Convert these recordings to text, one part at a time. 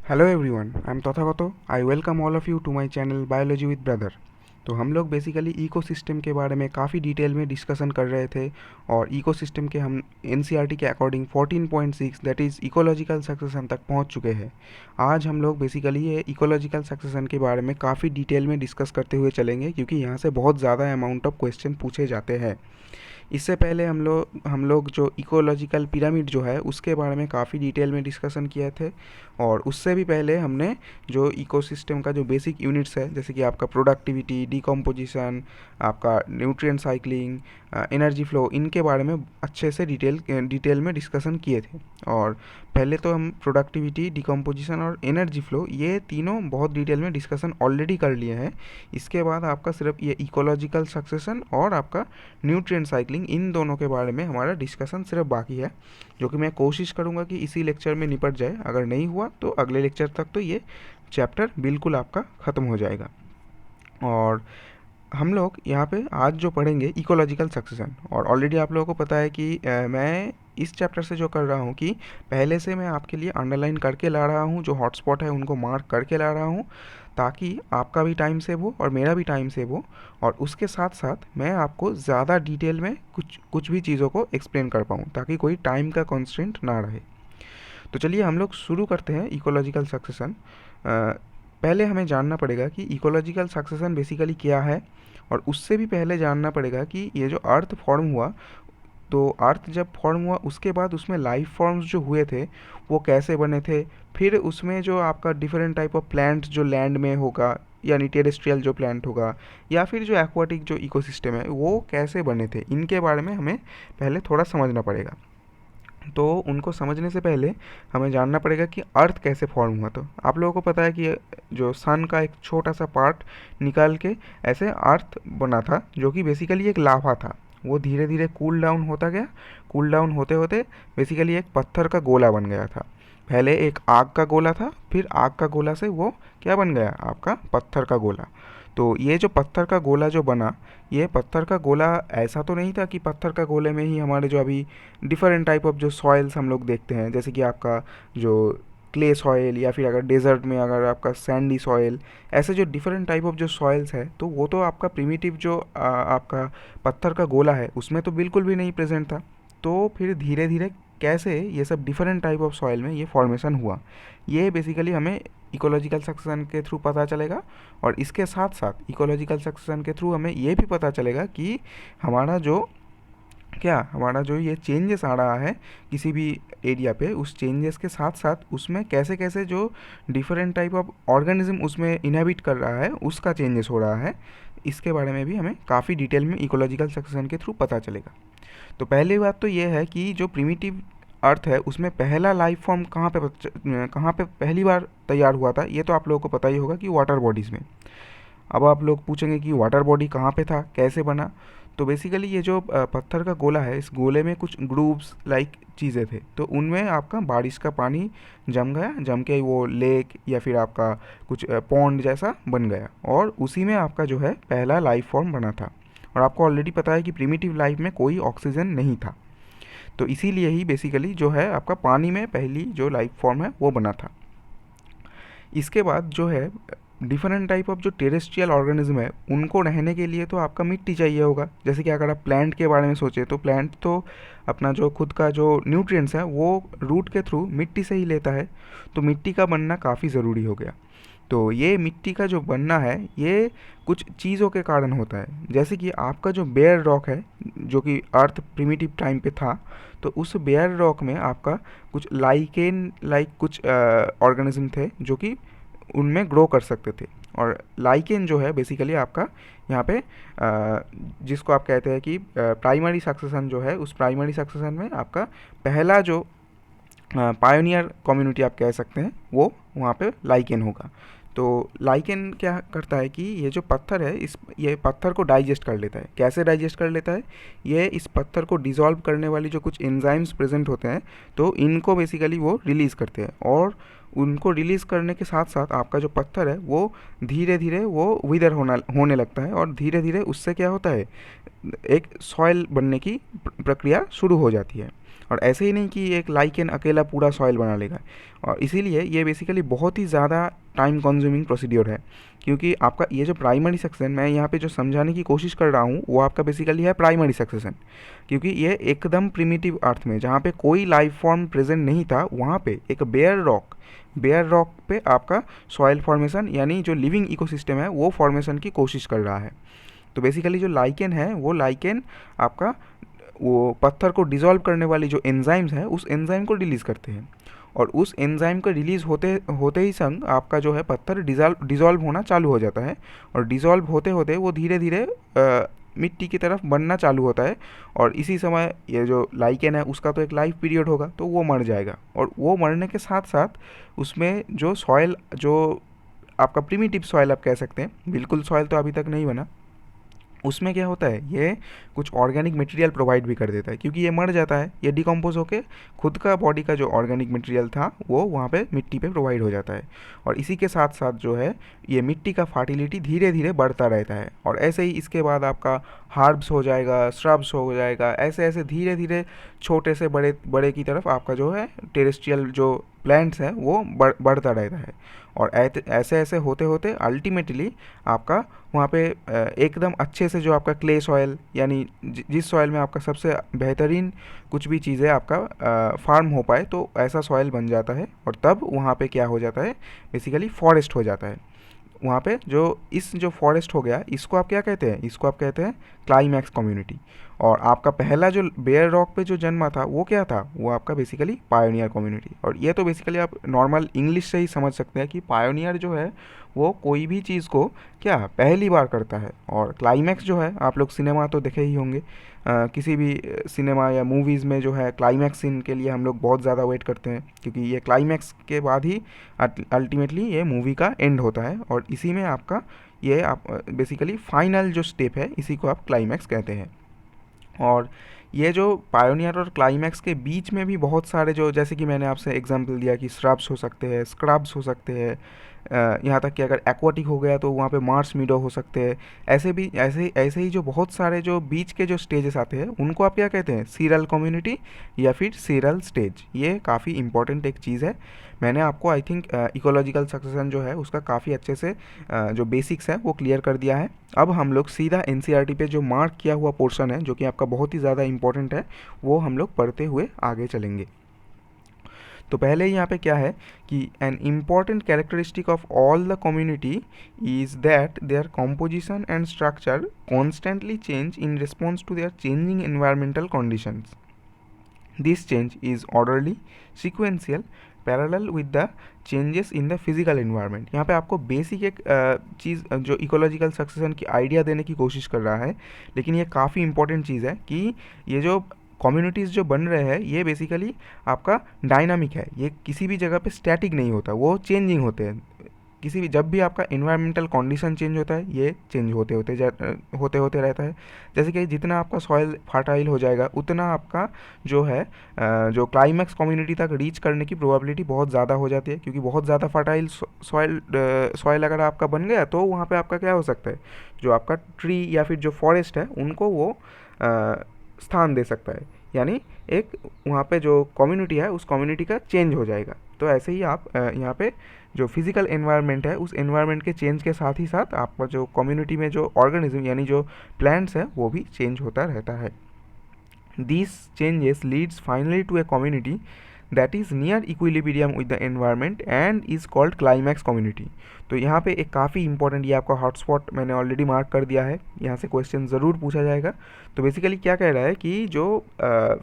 Hello everyone, I am Tathagato. I welcome all of you to my channel biology with brother. तो हम लोग basically ecosystem के बारे में काफ़ी डिटेल में डिस्कशन कर रहे थे और इकोसिस्टम के हम एनसीईआरटी के according 14.6 that is ecological succession तक पहुंच चुके हैं। आज हम लोग बेसिकली ये इकोलॉजिकल सक्सेशन के बारे में काफ़ी डिटेल में डिस्कस करते हुए चलेंगे, क्योंकि यहाँ से बहुत ज़्यादा अमाउंट ऑफ क्वेश्चन पूछे जाते हैं। इससे पहले हम लोग जो इकोलॉजिकल पिरामिड जो है उसके बारे में काफ़ी डिटेल में डिस्कशन किए थे, और उससे भी पहले हमने जो इकोसिस्टम का जो बेसिक यूनिट्स है, जैसे कि आपका प्रोडक्टिविटी, डिकम्पोजिशन, आपका न्यूट्रिएंट साइक्लिंग, एनर्जी फ्लो, इनके बारे में अच्छे से डिटेल में डिस्कशन किए थे। और पहले तो हम प्रोडक्टिविटी, डिकम्पोजिशन और एनर्जी फ्लो ये तीनों बहुत डिटेल में डिस्कशन ऑलरेडी कर लिए हैं। इसके बाद आपका सिर्फ ये इकोलॉजिकल सक्सेशन और आपका न्यूट्रिएंट साइक्लिंग, इन दोनों के बारे में हमारा डिस्कशन सिर्फ बाकी है, जो कि मैं कोशिश करूँगा कि इसी लेक्चर में निपट जाए। अगर नहीं हुआ तो अगले लेक्चर तक तो ये चैप्टर बिल्कुल आपका ख़त्म हो जाएगा। और हम लोग यहाँ पे आज जो पढ़ेंगे इकोलॉजिकल सक्सेशन, और ऑलरेडी आप लोगों को पता है कि मैं इस चैप्टर से जो कर रहा हूँ कि पहले से मैं आपके लिए अंडरलाइन करके ला रहा हूँ, जो हॉटस्पॉट है उनको मार्क करके ला रहा हूँ, ताकि आपका भी टाइम सेव हो और मेरा भी टाइम सेव हो। और उसके साथ साथ मैं आपको ज़्यादा डिटेल में कुछ कुछ भी चीज़ों को एक्सप्लेन कर पाऊँ, ताकि कोई टाइम का कॉन्स्टेंट ना रहे। तो चलिए हम लोग शुरू करते हैं इकोलॉजिकल सक्सेशन। पहले हमें जानना पड़ेगा कि इकोलॉजिकल सक्सेशन बेसिकली क्या है, और उससे भी पहले जानना पड़ेगा कि ये जो अर्थ फॉर्म हुआ, तो अर्थ जब फॉर्म हुआ उसके बाद उसमें लाइफ फॉर्म्स जो हुए थे वो कैसे बने थे। फिर उसमें जो आपका डिफरेंट टाइप ऑफ प्लांट जो लैंड में होगा, यानी टेरेस्ट्रियल जो प्लांट होगा, या फिर जो एक्वाटिक जो इकोसिस्टम है वो कैसे बने थे, इनके बारे में हमें पहले थोड़ा समझना पड़ेगा। तो उनको समझने से पहले हमें जानना पड़ेगा कि अर्थ कैसे फॉर्म हुआ। तो आप लोगों को पता है कि जो सन का एक छोटा सा पार्ट निकाल के ऐसे अर्थ बना था, जो कि बेसिकली एक लावा था। वो धीरे धीरे कूल डाउन होता गया, कूल डाउन होते होते बेसिकली एक पत्थर का गोला बन गया था। पहले एक आग का गोला था, फिर आग का गोला से वो क्या बन गया, आपका पत्थर का गोला। तो ये जो पत्थर का गोला जो बना, ये पत्थर का गोला ऐसा तो नहीं था कि पत्थर का गोले में ही हमारे जो अभी डिफरेंट टाइप ऑफ जो सॉइल्स हम लोग देखते हैं, जैसे कि आपका जो क्ले सॉइल, या फिर अगर डेजर्ट में अगर आपका सैंडी सॉइल, ऐसे जो डिफरेंट टाइप ऑफ जो सॉइल्स है, तो वो तो आपका प्रिमिटिव जो आपका पत्थर का गोला है उसमें तो बिल्कुल भी नहीं प्रेजेंट था। तो फिर धीरे धीरे कैसे ये सब डिफरेंट टाइप ऑफ सॉइल में ये फॉर्मेशन हुआ, ये बेसिकली हमें इकोलॉजिकल सक्सेशन के थ्रू पता चलेगा। और इसके साथ साथ इकोलॉजिकल सक्सेशन के थ्रू हमें ये भी पता चलेगा कि हमारा जो ये चेंजेस आ रहा है किसी भी एरिया पे, उस चेंजेस के साथ साथ उसमें कैसे कैसे जो डिफरेंट टाइप ऑफ ऑर्गेनिज्म उसमें इनहेबिट कर रहा है, उसका चेंजेस हो रहा है। इसके बारे में भी हमें काफ़ी डिटेल में इकोलॉजिकल सक्सेशन के थ्रू पता चलेगा। तो पहली बात तो ये है कि जो प्रिमिटिव अर्थ है उसमें पहला लाइफ फॉर्म कहाँ पे पहली बार तैयार हुआ था, ये तो आप लोगों को पता ही होगा कि वाटर बॉडीज़ में। अब आप लोग पूछेंगे कि वाटर बॉडी कहाँ पे था, कैसे बना। तो बेसिकली ये जो पत्थर का गोला है, इस गोले में कुछ ग्रूव्स लाइक चीज़ें थे, तो उनमें आपका बारिश का पानी जम गया, जम के वो लेक या फिर आपका कुछ पॉन्ड जैसा बन गया, और उसी में आपका जो है पहला लाइफ फॉर्म बना था। और आपको ऑलरेडी पता है कि प्रिमिटिव लाइफ में कोई ऑक्सीजन नहीं था, तो इसीलिए ही बेसिकली जो है आपका पानी में पहली जो लाइफ फॉर्म है वो बना था। इसके बाद जो है डिफरेंट टाइप ऑफ जो टेरेस्ट्रियल ऑर्गेनिज्म है, उनको रहने के लिए तो आपका मिट्टी चाहिए होगा। जैसे कि अगर आप प्लांट के बारे में सोचें, तो प्लांट तो अपना जो खुद का जो न्यूट्रिएंट्स है वो रूट के थ्रू मिट्टी से ही लेता है, तो मिट्टी का बनना काफ़ी ज़रूरी हो गया। तो ये मिट्टी का जो बनना है ये कुछ चीज़ों के कारण होता है। जैसे कि आपका जो बेयर रॉक है, जो कि अर्थ प्रिमिटिव टाइम पे था, तो उस बेयर रॉक में आपका कुछ लाइकेन लाइक कुछ ऑर्गेनिज्म थे जो कि उनमें ग्रो कर सकते थे। और लाइकेन जो है बेसिकली आपका यहाँ पे जिसको आप कहते हैं कि प्राइमरी सक्सेशन जो है, उस प्राइमरी सक्सेशन में आपका पहला जो पायोनियर कम्युनिटी आप कह सकते हैं, वो वहाँ पे लाइकेन होगा। तो लाइकेन क्या करता है कि ये जो पत्थर है, ये पत्थर को डाइजेस्ट कर लेता है। कैसे डाइजेस्ट कर लेता है, ये इस पत्थर को डिसॉल्व करने वाली जो कुछ एंजाइम्स प्रेजेंट होते हैं, तो इनको बेसिकली वो रिलीज़ करते हैं, और उनको रिलीज़ करने के साथ साथ आपका जो पत्थर है वो धीरे धीरे वो विदर होने लगता है, और धीरे धीरे उससे क्या होता है, एक सॉइल बनने की प्रक्रिया शुरू हो जाती है। और ऐसे ही नहीं कि एक लाइकेन अकेला पूरा सॉइल बना लेगा। और इसीलिए ये बेसिकली बहुत ही ज़्यादा टाइम कंज्यूमिंग प्रोसीड्योर है, क्योंकि आपका ये जो प्राइमरी सक्सेशन मैं यहाँ पे जो समझाने की कोशिश कर रहा हूँ वो आपका बेसिकली है प्राइमरी सक्सेशन, क्योंकि ये एकदम प्रिमिटिव अर्थ में जहाँ पे कोई लाइफ फॉर्म प्रेजेंट नहीं था, वहाँ पे एक बेयर रॉक पे आपका सॉइल फॉर्मेशन यानी जो लिविंग इकोसिस्टम है वो फॉर्मेशन की कोशिश कर रहा है। तो बेसिकली जो लाइकेन है वो लाइकेन आपका वो पत्थर को डिज़ोल्व करने वाली जो एंजाइम्स है उस एंजाइम को रिलीज़ करते हैं, और उस एंजाइम का रिलीज़ होते होते ही संग आपका जो है पत्थर डिज़ोल्व होना चालू हो जाता है, और डिज़ोल्व होते होते वो धीरे धीरे मिट्टी की तरफ बनना चालू होता है। और इसी समय ये जो लाइकेन है उसका तो एक लाइफ पीरियड होगा, तो वो मर जाएगा, और वो मरने के साथ साथ उसमें जो सॉइल जो आपका प्रिमिटिव सॉइल आप कह सकते हैं, बिल्कुल सॉइल तो अभी तक नहीं बना, उसमें क्या होता है ये कुछ ऑर्गेनिक मटेरियल प्रोवाइड भी कर देता है, क्योंकि ये मर जाता है, ये डिकम्पोज होके खुद का बॉडी का जो ऑर्गेनिक मटेरियल था वो वहाँ पे मिट्टी पे प्रोवाइड हो जाता है। और इसी के साथ साथ जो है ये मिट्टी का फर्टिलिटी धीरे धीरे बढ़ता रहता है, और ऐसे ही इसके बाद आपका हार्ब्स हो जाएगा, श्रब्स हो जाएगा, ऐसे ऐसे धीरे धीरे छोटे से बड़े बड़े की तरफ आपका जो है टेरेस्ट्रियल जो प्लांट्स हैं वो बढ़ता रहता है। और ऐसे ऐसे होते होते अल्टीमेटली आपका वहाँ पे एकदम अच्छे से जो आपका क्ले सॉयल यानी जिस सॉयल में आपका सबसे बेहतरीन कुछ भी चीज़ें आपका फार्म हो पाए, तो ऐसा सॉयल बन जाता है, और तब वहाँ पे क्या हो जाता है बेसिकली फॉरेस्ट हो जाता है। वहाँ पे जो फॉरेस्ट हो गया इसको आप क्या कहते हैं, इसको आप कहते हैं क्लाइमैक्स कम्युनिटी। और आपका पहला जो बेयर रॉक पे जो जन्मा था वो क्या था, वो आपका बेसिकली पायोनियर कम्युनिटी। और ये तो बेसिकली आप नॉर्मल इंग्लिश से ही समझ सकते हैं कि पायोनियर जो है वो कोई भी चीज़ को क्या पहली बार करता है। और क्लाइमैक्स जो है आप लोग सिनेमा तो देखे ही होंगे, किसी भी सिनेमा या मूवीज़ में जो है क्लाइमैक्स सीन के लिए हम लोग बहुत ज़्यादा वेट करते हैं, क्योंकि ये क्लाइमैक्स के बाद ही अल्टीमेटली ये मूवी का एंड होता है, और इसी में आपका ये आप बेसिकली फाइनल जो स्टेप है इसी को आप क्लाइमैक्स कहते हैं। और ये जो पायोनियर और क्लाइमैक्स के बीच में भी बहुत सारे जो, जैसे कि मैंने आपसे एग्जांपल दिया कि श्रब्स हो सकते हैं, स्क्रब्स हो सकते हैं, यहाँ तक कि अगर एक्वाटिक हो गया तो वहाँ पे मार्स मीडो हो सकते हैं। ऐसे ही जो बहुत सारे जो बीच के जो स्टेजेस आते हैं उनको आप क्या कहते हैं, सीरल कम्युनिटी या फिर सीरल स्टेज। ये काफ़ी इंपॉर्टेंट एक चीज़ है। मैंने आपको आई थिंक इकोलॉजिकल सक्सेशन जो है उसका काफ़ी अच्छे से जो बेसिक्स है वो क्लियर कर दिया है। अब हम लोग सीधा एनसीईआरटी पे जो मार्क किया हुआ पोर्शन है जो कि आपका बहुत ही ज़्यादा इंपॉर्टेंट है वो हम लोग पढ़ते हुए आगे चलेंगे। तो पहले यहाँ पे क्या है कि an important characteristic of all the community is that their composition and structure constantly change in response to their changing environmental conditions. This change is orderly, sequential, parallel with the changes in the physical environment. यहाँ पे आपको basic एक चीज़ जो ecological succession की idea देने की कोशिश कर रहा है, लेकिन ये काफ़ी इंपॉर्टेंट चीज़ है कि ये जो कम्युनिटीज़ जो बन रहे हैं ये बेसिकली आपका डायनामिक है, ये किसी भी जगह पे स्टैटिक नहीं होता, वो चेंजिंग होते हैं। किसी भी जब भी आपका इन्वायरमेंटल कंडीशन चेंज होता है ये चेंज होते होते रहता है। जैसे कि जितना आपका सॉइल फर्टाइल हो जाएगा उतना आपका जो है जो क्लाइमैक्स कम्युनिटी तक रीच करने की प्रोबेबिलिटी बहुत ज़्यादा हो जाती है, क्योंकि बहुत ज़्यादा फर्टाइल सॉइल अगर आपका बन गया तो वहाँ पे आपका क्या हो सकता है, जो आपका ट्री या फिर जो फॉरेस्ट है उनको वो स्थान दे सकता है, यानी एक वहाँ पे जो कम्युनिटी है उस कम्युनिटी का चेंज हो जाएगा। तो ऐसे ही आप यहाँ पे जो फिजिकल एनवायरनमेंट है उस एनवायरनमेंट के चेंज के साथ ही साथ आपका जो कम्युनिटी में जो ऑर्गेनिज्म यानी जो प्लांट्स है वो भी चेंज होता रहता है। This changes leads finally to a community that is near equilibrium with the environment and is called climax community. तो यहाँ पे एक काफ़ी इंपॉर्टेंट, ये आपका हॉटस्पॉट मैंने ऑलरेडी मार्क कर दिया है, यहाँ से क्वेश्चन ज़रूर पूछा जाएगा। तो बेसिकली क्या कह रहा है कि जो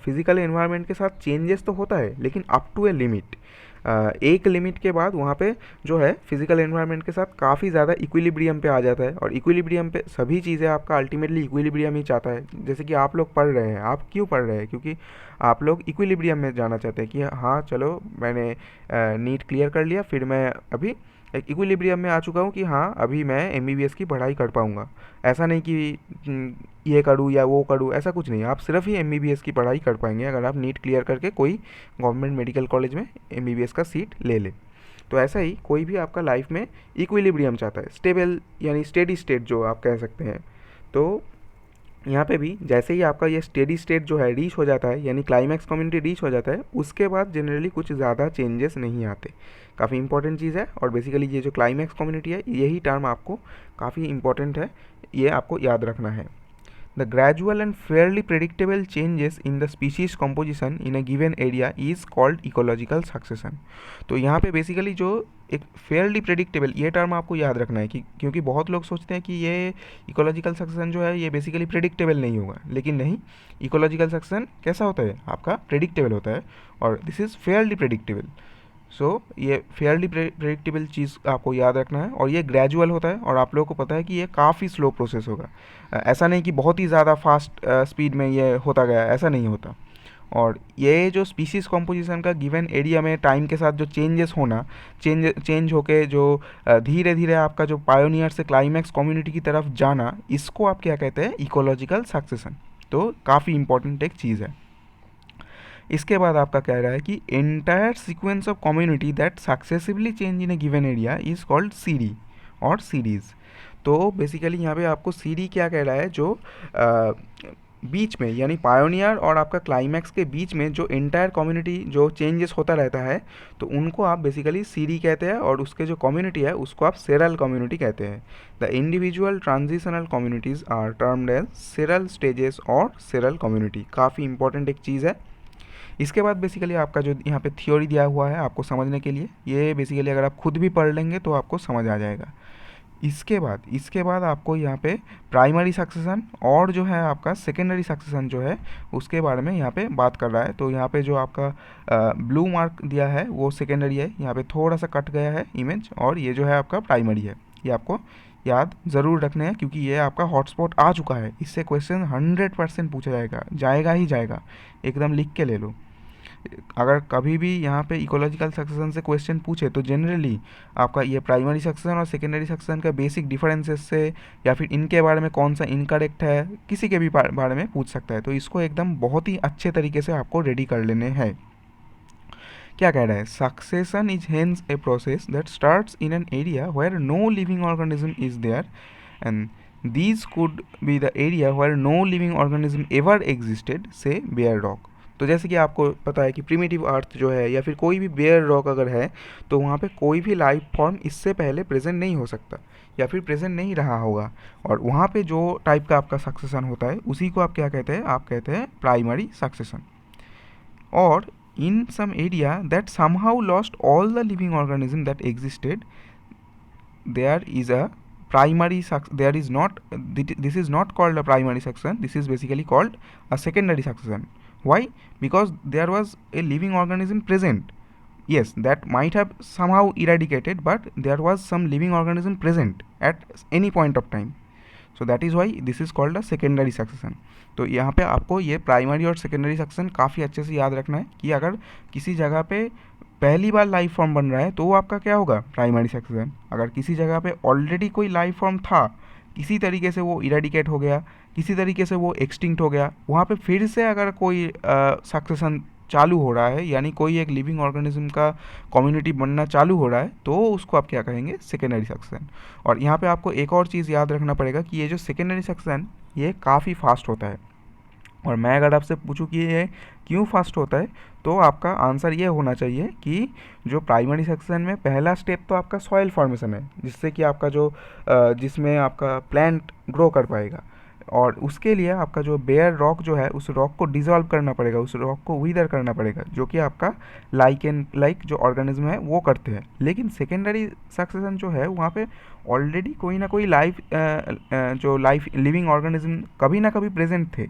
फिजिकल एनवायरनमेंट के साथ चेंजेस तो होता है लेकिन अप टू ए लिमिट, एक लिमिट के बाद वहाँ पे जो है फिजिकल एनवायरनमेंट के साथ काफ़ी ज़्यादा इक्विलिब्रियम पे आ जाता है। और इक्विलिब्रियम पे सभी चीज़ें आपका अल्टीमेटली इक्विलिब्रियम ही चाहता है। जैसे कि आप लोग पढ़ रहे हैं, आप क्यों पढ़ रहे हैं, क्योंकि आप लोग इक्विलिब्रियम में जाना चाहते हैं कि हाँ चलो मैंने नीट क्लियर कर लिया, फिर मैं अभी एक इक्विलिब्रियम में आ चुका हूँ कि हाँ अभी मैं एमबीबीएस की पढ़ाई कर पाऊँगा। ऐसा नहीं कि ये करूँ या वो करूँ, ऐसा कुछ नहीं। आप सिर्फ ही एमबीबीएस की पढ़ाई कर पाएंगे अगर आप नीट क्लियर करके कोई गवर्नमेंट मेडिकल कॉलेज में एमबीबीएस का सीट ले ले। तो ऐसा ही कोई भी आपका लाइफ में इक्विलिब्रियम चाहता है, स्टेबल यानी स्टेडी स्टेट जो आप कह सकते हैं। तो यहाँ पे भी जैसे ही आपका ये स्टेडी स्टेट जो है रीच हो जाता है, यानी क्लाइमैक्स कम्युनिटी रीच हो जाता है, उसके बाद जनरली कुछ ज़्यादा चेंजेस नहीं आते। काफ़ी इंपॉर्टेंट चीज़ है। और बेसिकली ये जो क्लाइमैक्स कम्युनिटी है, यही टर्म आपको काफ़ी इंपॉर्टेंट है, ये आपको याद रखना है। The gradual and fairly predictable changes in the species composition in a given area is called ecological succession। तो यहाँ पे बेसिकली जो एक फेयरली प्रेडिक्टेबल, ये टर्म आपको याद रखना है कि क्योंकि बहुत लोग सोचते हैं कि ये इकोलॉजिकल सक्सेशन जो है ये बेसिकली प्रेडिक्टेबल नहीं होगा, लेकिन नहीं, इकोलॉजिकल सक्सेशन कैसा होता है, आपका प्रेडिक्टेबल होता है, और दिस इज़ फेयरली प्रेडिक्टेबल। सो ये फेयरली प्रेडिक्टेबल चीज़ आपको याद रखना है, और ये ग्रेजुअल होता है, और आप लोगों को पता है कि ये काफ़ी स्लो प्रोसेस होगा। ऐसा नहीं कि बहुत ही ज़्यादा फास्ट स्पीड में ये होता गया, ऐसा नहीं होता। और ये जो स्पीसीज कॉम्पोजिशन का गिवन एरिया में टाइम के साथ जो चेंजेस होना, चेंज होके जो धीरे धीरे आपका जो पायोनियर से क्लाइमैक्स कम्युनिटी की तरफ जाना, इसको आप क्या कहते हैं, इकोलॉजिकल सक्सेशन। तो काफ़ी इंपॉर्टेंट एक चीज़ है। इसके बाद आपका कह रहा है कि entire sequence of community that successively change in a given area is called sere और सीरीज। तो बेसिकली यहाँ पे आपको सीरी क्या कह रहा है, जो बीच में, यानी पायोनियर और आपका क्लाइमैक्स के बीच में जो एंटायर कम्युनिटी जो चेंजेस होता रहता है, तो उनको आप बेसिकली सीरी कहते हैं, और उसके जो कम्युनिटी है उसको आप सेरल कम्युनिटी कहते हैं। The individual transitional communities are termed as seral stages और सेरल कम्युनिटी। काफ़ी इंपॉर्टेंट एक चीज़ है। इसके बाद बेसिकली आपका जो यहाँ पे थ्योरी दिया हुआ है आपको समझने के लिए, ये बेसिकली अगर आप खुद भी पढ़ लेंगे तो आपको समझ आ जाएगा। इसके बाद आपको यहाँ पे प्राइमरी सक्सेशन और जो है आपका सेकेंडरी सक्सेशन जो है उसके बारे में यहाँ पे बात कर रहा है। तो यहाँ पे जो आपका ब्लू मार्क दिया है वो सेकेंडरी है, यहाँ पे थोड़ा सा कट गया है इमेज, और ये जो है आपका प्राइमरी है। ये आपको याद ज़रूर रखना है, क्योंकि ये आपका हॉटस्पॉट आ चुका है, इससे क्वेश्चन 100% पूछा जाएगा ही जाएगा, एकदम लिख के ले लो। अगर कभी भी यहाँ पे इकोलॉजिकल सक्सेशन से क्वेश्चन पूछे तो जनरली आपका ये प्राइमरी सक्सेशन और सेकेंडरी सक्सेशन का बेसिक डिफरेंसेस से, या फिर इनके बारे में कौन सा इनकरेक्ट है, किसी के भी बारे में पूछ सकता है। तो इसको एकदम बहुत ही अच्छे तरीके से आपको रेडी कर लेने हैं। क्या कह रहा है, succession is hence a process that starts in an area where no living organism is there, and these could be the area where no living organism ever existed, say bare rock। तो जैसे कि आपको पता है कि primitive अर्थ जो है, या फिर कोई भी बेयर रॉक अगर है, तो वहाँ पे कोई भी लाइफ फॉर्म इससे पहले प्रेजेंट नहीं हो सकता, या फिर प्रेजेंट नहीं रहा होगा। और वहाँ पे जो टाइप का आपका सक्सेशन होता है उसी को आप क्या कहते हैं, आप कहते हैं प्राइमरी सक्सेशन। और in some area that somehow lost all the living organism that existed, there is a primary there is not, this is not called a primary succession, this is basically called a secondary succession। Why? Because there was a living organism present, yes, that might have somehow eradicated, but there was some living organism present at any point of time, so that is why this is called a secondary succession। तो यहाँ पे आपको ये primary और secondary succession काफ़ी अच्छे से याद रखना है कि अगर किसी जगह पे पहली बार लाइफ फॉर्म बन रहा है तो वो आपका क्या होगा, प्राइमरी सक्सेशन। अगर किसी जगह पे ऑलरेडी कोई लाइफ फॉर्म था, किसी तरीके से वो इरेडिकेट हो गया, किसी तरीके से वो एक्सटिंक्ट हो गया, वहाँ पे फिर से अगर कोई सक्सेशन चालू हो रहा है, यानी कोई एक लिविंग ऑर्गेनिज्म का कम्युनिटी बनना चालू हो रहा है, तो उसको आप क्या कहेंगे, सेकेंडरी सक्सेशन। और यहाँ पे आपको एक और चीज़ याद रखना पड़ेगा कि ये जो सेकेंडरी सक्सेशन ये काफ़ी फास्ट होता है। और मैं अगर आपसे पूछूं कि ये क्यों फास्ट होता है, तो आपका आंसर ये होना चाहिए कि जो प्राइमरी सेक्शन में पहला स्टेप तो आपका सॉइल फॉर्मेशन है, जिससे कि आपका जो जिसमें आपका प्लांट ग्रो कर पाएगा, और उसके लिए आपका जो बेयर रॉक जो है उस रॉक को डिजॉल्व करना पड़ेगा, उस रॉक को विदर करना पड़ेगा, जो कि आपका लाइक जो ऑर्गेनिज्म है वो करते हैं। लेकिन सेकेंडरी सक्सेशन जो है वहाँ पे ऑलरेडी कोई ना कोई जो लाइफ लिविंग ऑर्गेनिज्म कभी ना कभी प्रेजेंट थे,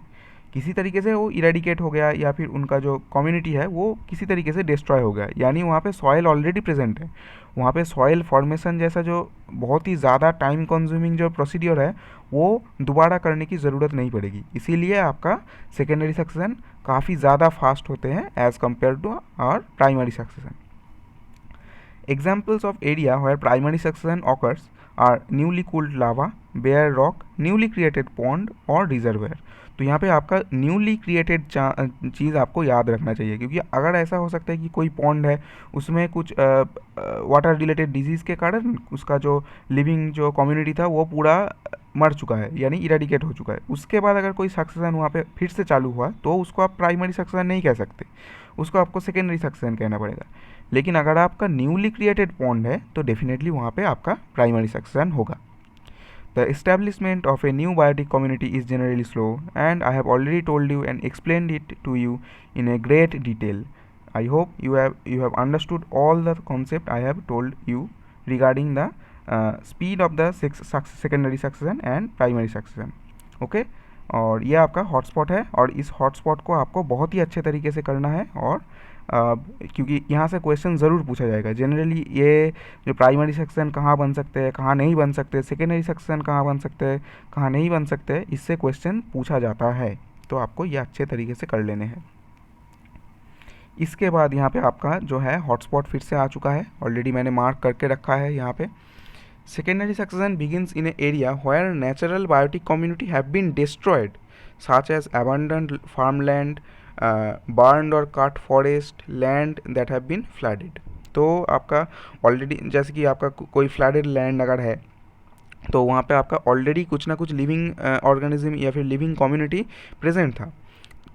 किसी तरीके से वो इरेडिकेट हो गया, या फिर उनका जो कम्युनिटी है वो किसी तरीके से डिस्ट्रॉय हो गया, यानी वहाँ पे सॉइल ऑलरेडी प्रेजेंट है। वहाँ पे सॉइल फॉर्मेशन जैसा जो बहुत ही ज़्यादा टाइम कंज्यूमिंग जो प्रोसीड्योर है वो दोबारा करने की ज़रूरत नहीं पड़ेगी, इसीलिए आपका सेकेंडरी सक्सेशन काफ़ी ज़्यादा फास्ट होते हैं as compared to our primary succession. Examples of area where primary succession occurs are newly cooled lava, bare rock, newly created pond और reservoir। तो यहाँ पे आपका न्यूली क्रिएटेड चीज़ आपको याद रखना चाहिए, क्योंकि अगर ऐसा हो सकता है कि कोई पॉन्ड है उसमें कुछ वाटर रिलेटेड डिजीज़ के कारण उसका जो लिविंग जो कम्युनिटी था वो पूरा मर चुका है यानी इरेडिकेट हो चुका है, उसके बाद अगर कोई सक्सेशन वहाँ पे फिर से चालू हुआ तो उसको आप प्राइमरी सक्सेशन नहीं कह सकते, उसको आपको सेकेंडरी सक्सेशन कहना पड़ेगा। लेकिन अगर आपका न्यूली क्रिएटेड पॉन्ड है तो डेफिनेटली वहाँ पे आपका प्राइमरी सक्सेशन होगा। The establishment of a new biotic community is generally slow, and I have already told you and explained it to you in a great detail. I hope you have understood all the concept I have told you regarding the speed of the secondary succession and primary succession. Okay? और ये आपका hotspot है और इस hotspot को आपको बहुत ही अच्छे तरीके से करना है, और क्योंकि यहाँ से क्वेश्चन ज़रूर पूछा जाएगा। जनरली ये जो प्राइमरी सेक्शन कहाँ बन सकते हैं, कहाँ नहीं बन सकते, सेकेंडरी सेक्शन कहाँ बन सकते हैं, कहाँ नहीं बन सकते, इससे क्वेश्चन पूछा जाता है, तो आपको ये अच्छे तरीके से कर लेने हैं। इसके बाद यहाँ पे आपका जो है हॉटस्पॉट फिर से आ चुका है, ऑलरेडी मैंने मार्क करके रखा है यहाँ पे। Secondary succession begins in an area where natural biotic community have been destroyed, such as abandoned farmland, burned or cut forest, land that have been flooded। तो आपका ऑलरेडी जैसे कि आपका कोई फ्लडेड लैंड अगर है तो वहाँ पे आपका ऑलरेडी कुछ ना कुछ लिविंग ऑर्गेनिज्म या फिर लिविंग कम्युनिटी प्रेजेंट था,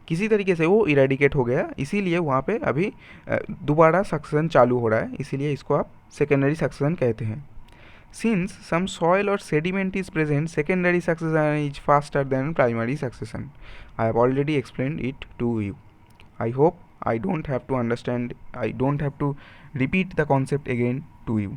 किसी तरीके से वो इरेडिकेट हो गया, इसीलिए वहाँ पे अभी दोबारा सक्सेशन चालू हो रहा है, इसीलिए इसको आप सेकेंडरी सक्सेशन कहते हैं। Since some soil or sediment is present, secondary succession is faster than primary succession. I have already explained it to you. I hope I don't have to repeat the concept again to you.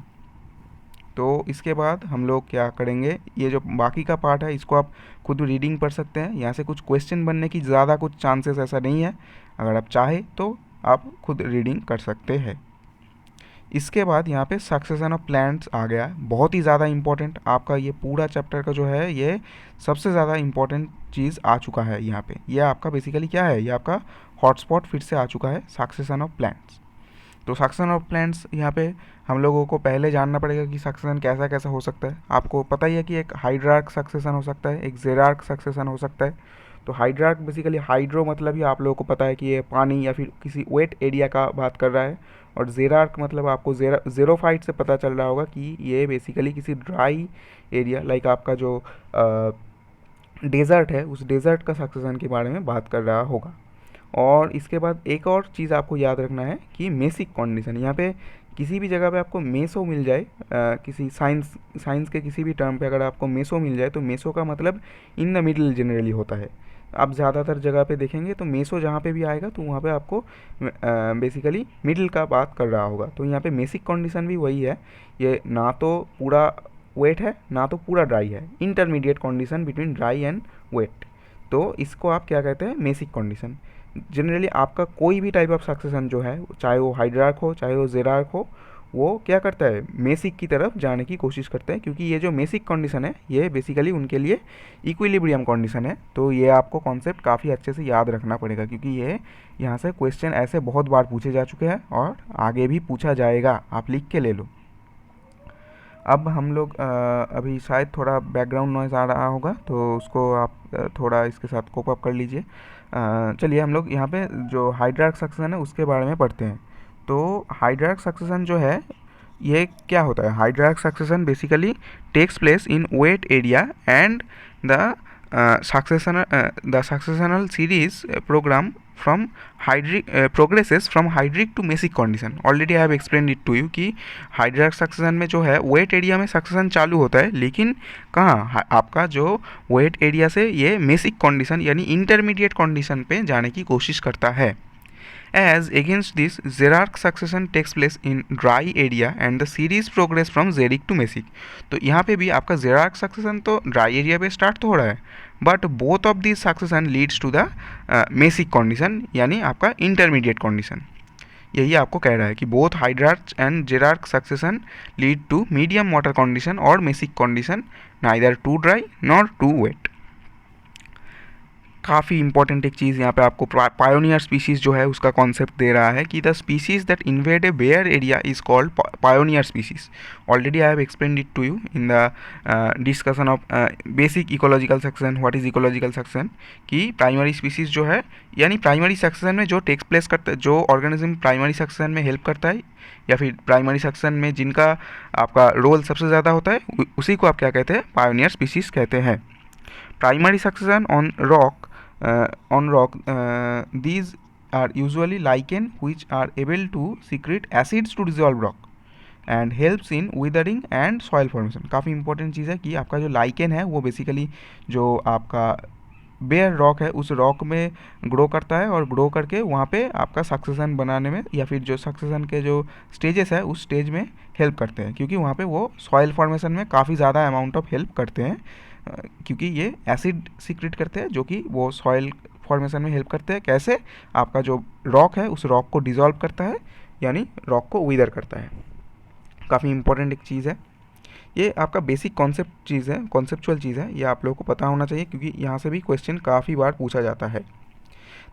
तो इसके बाद हम लोग क्या करेंगे, ये जो बाकी का पार्ट है इसको आप खुद रीडिंग पढ़ सकते हैं, यहाँ से कुछ क्वेश्चन बनने की ज़्यादा कुछ चांसेस ऐसा नहीं है, अगर आप चाहे तो आप खुद रीडिंग कर सकते हैं। इसके बाद यहाँ पे सक्सेशन ऑफ प्लांट्स आ गया, बहुत ही ज़्यादा इंपॉर्टेंट, आपका ये पूरा चैप्टर का जो है ये सबसे ज़्यादा इंपॉर्टेंट चीज़ आ चुका है यहाँ पे। ये आपका बेसिकली क्या है, ये आपका हॉटस्पॉट फिर से आ चुका है, सक्सेशन ऑफ प्लांट्स। तो सक्सेशन ऑफ प्लांट्स यहाँ पे हम लोगों को पहले जानना पड़ेगा कि सक्सेशन कैसा कैसा हो सकता है। आपको पता ही है कि एक हाइड्रार्क सक्सेशन हो सकता है, एक जेरार्क सक्सेशन हो सकता है। तो हाइड्रार्क बेसिकली हाइड्रो मतलब ही आप लोगों को पता है कि ये पानी या फिर किसी वेट एरिया का बात कर रहा है, और जेरार्क मतलब आपको ज़ेरोफाइट से पता चल रहा होगा कि ये बेसिकली किसी ड्राई एरिया लाइक आपका जो डेज़र्ट है उस डेज़र्ट का सक्सेशन के बारे में बात कर रहा होगा। और इसके बाद एक और चीज़ आपको याद रखना है कि मेसिक कंडीशन, यहाँ पे किसी भी जगह पे आपको मेसो मिल जाए, किसी साइंस के किसी भी टर्म पे अगर आपको मेसो मिल जाए तो मेसो का मतलब इन द मिडिल जनरली होता है। आप ज़्यादातर जगह पे देखेंगे तो मेसो जहाँ पे भी आएगा तो वहाँ पे आपको बेसिकली मिडिल का बात कर रहा होगा। तो यहाँ पे मेसिक कंडीशन भी वही है, ये ना तो पूरा वेट है ना तो पूरा ड्राई है, intermediate condition between dry and wet, तो इसको आप क्या कहते हैं, मेसिक कंडीशन। जनरली आपका कोई भी टाइप ऑफ सक्सेशन जो है, चाहे वो हाइड्रार्क हो चाहे वो जेरार्क हो, वो क्या करता है, मेसिक की तरफ जाने की कोशिश करते हैं, क्योंकि ये जो मेसिक कंडीशन है ये बेसिकली उनके लिए इक्विलिब्रियम कंडीशन है। तो ये आपको कॉन्सेप्ट काफ़ी अच्छे से याद रखना पड़ेगा, क्योंकि ये यहाँ से क्वेश्चन ऐसे बहुत बार पूछे जा चुके हैं और आगे भी पूछा जाएगा, आप लिख के ले लो। अब हम लोग अभी शायद थोड़ा बैकग्राउंड नॉइज़ आ रहा होगा तो उसको आप थोड़ा इसके साथ कोप अप कर लीजिए। चलिए हम लोग यहाँ पे जो हाइड्रार्क सक्सेशन है उसके बारे में पढ़ते हैं। तो हाइड्रार्क सक्सेशन जो है ये क्या होता है, hydrarch succession basically takes place in wet area and the successional series program from progresses from hydric to mesic condition। Already I have explain it to you कि हाइड्रार्क सक्सेशन में जो है वेट एरिया में succession चालू होता है, लेकिन कहाँ आपका जो वेट एरिया से ये मेसिक कंडीशन यानी इंटरमीडिएट कंडीशन पे जाने की कोशिश करता है। As against this, Zerark succession takes place in dry area and the series progress from Xeric to Mesic। तो यहाँ पे भी आपका Zerark succession तो dry area पे स्टार्ट तो हो रहा है, but both of this succession leads to the mesic condition यानी आपका इंटरमीडिएट कंडीशन। यही आपको कह रहा है कि both hydrarch and xerarch succession lead to medium water condition और mesic condition, neither too dry nor too wet. काफ़ी इंपॉर्टेंट एक चीज़ यहाँ पे आपको पायोनियर स्पीशीज़ जो है उसका कॉन्सेप्ट दे रहा है कि the species that invade a bare area is called pioneer species. Already I have explained it to you in the discussion of basic ecological section. What is ecological section? कि primary species जो है यानी primary section में जो takes place करता है, जो organism primary section में हेल्प करता है या फिर प्राइमरी सेक्शन में जिनका आपका रोल सबसे ज़्यादा होता है, उसी को आप क्या कहते हैं? पायोनियर स्पीशीज़ कहते हैं. Primary succession on rock, these are usually lichen which are able to secrete acids to dissolve rock and helps in withering and soil formation. काफ़ी इंपॉर्टेंट चीज़ है कि आपका जो लाइकेन है वो बेसिकली जो आपका बेयर रॉक है उस रॉक में ग्रो करता है और ग्रो करके वहाँ पे आपका सक्सेशन बनाने में या फिर जो सक्सेशन के जो स्टेजेस है उस स्टेज में हेल्प करते हैं, क्योंकि वहाँ पे वो सॉइल फॉर्मेशन में काफ़ी ज़्यादा अमाउंट ऑफ हेल्प करते हैं, क्योंकि ये एसिड सीक्रेट करते हैं जो कि वो सॉइल फॉर्मेशन में हेल्प करते हैं. कैसे? आपका जो रॉक है उस रॉक को डिज़ोल्व करता है यानी रॉक को विदर करता है. काफ़ी इंपॉर्टेंट एक चीज़ है ये. आपका बेसिक कॉन्सेप्ट चीज़ है, कॉन्सेप्चुअल चीज़ है, ये आप लोगों को पता होना चाहिए क्योंकि यहाँ से भी क्वेश्चन काफ़ी बार पूछा जाता है.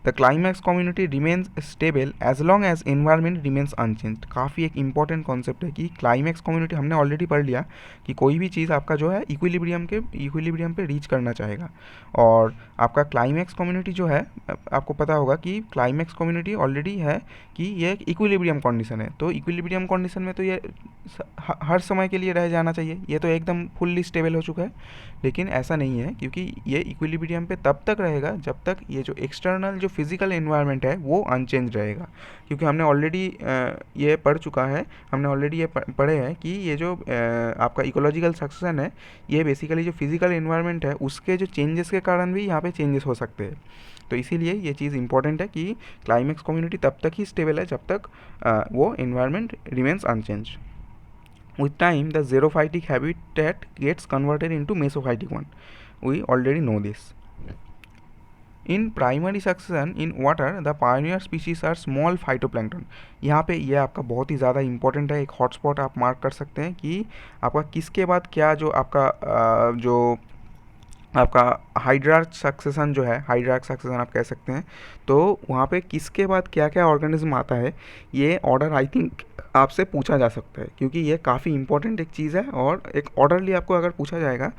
The climax community remains stable as long as environment remains unchanged. काफ़ी एक इंपॉर्टेंट कॉन्सेप्ट है कि क्लाइमैक्स कम्युनिटी हमने ऑलरेडी पढ़ लिया कि कोई भी चीज़ आपका जो है इक्विलिब्रियम पे रीच करना चाहेगा. और आपका क्लाइमैक्स कम्युनिटी जो है आपको पता होगा कि क्लाइमैक्स कम्युनिटी ऑलरेडी है कि ये एक इक्विलिब्रियम कंडीशन है. तो इक्विलिब्रियम कंडीशन में तो ये हर समय के लिए रह जाना चाहिए, ये तो एकदम फुल्ली स्टेबल हो चुका है. लेकिन ऐसा नहीं है, क्योंकि ये इक्विलिब्रियम पे तब तक रहेगा जब तक ये जो एक्सटर्नल जो फिजिकल एनवायरनमेंट है वो अनचेंज रहेगा. क्योंकि हमने ऑलरेडी ये पढ़ चुका है, हमने ऑलरेडी ये पढ़े हैं कि ये जो आपका इकोलॉजिकल सक्सेशन है ये बेसिकली जो फिजिकल एनवायरनमेंट है उसके जो चेंजेस के कारण भी यहाँ पे चेंजेस हो सकते हैं. तो इसीलिए ये चीज़ इंपॉर्टेंट है कि क्लाइमैक्स कम्युनिटी तब तक ही स्टेबल है जब तक वो environment remains unchanged. With time, the xerophytic habitat gets converted into mesophytic one. We already know this. In primary succession in water, the pioneer species are small phytoplankton. यहाँ पे ये आपका बहुत ही ज़्यादा इंपॉर्टेंट है, एक हॉटस्पॉट आप मार्क कर सकते हैं कि आपका किसके बाद क्या जो आपका हाइड्रार्क सक्सेशन जो है, हाइड्रार्क सक्सेशन आप कह सकते हैं. तो वहाँ पे किसके बाद क्या क्या ऑर्गेनिज्म आता है ये ऑर्डर आई थिंक आपसे पूछा जा सकता है, क्योंकि ये काफ़ी इंपॉर्टेंट एक चीज़ है. और एक ऑर्डरली आपको अगर पूछा जाएगा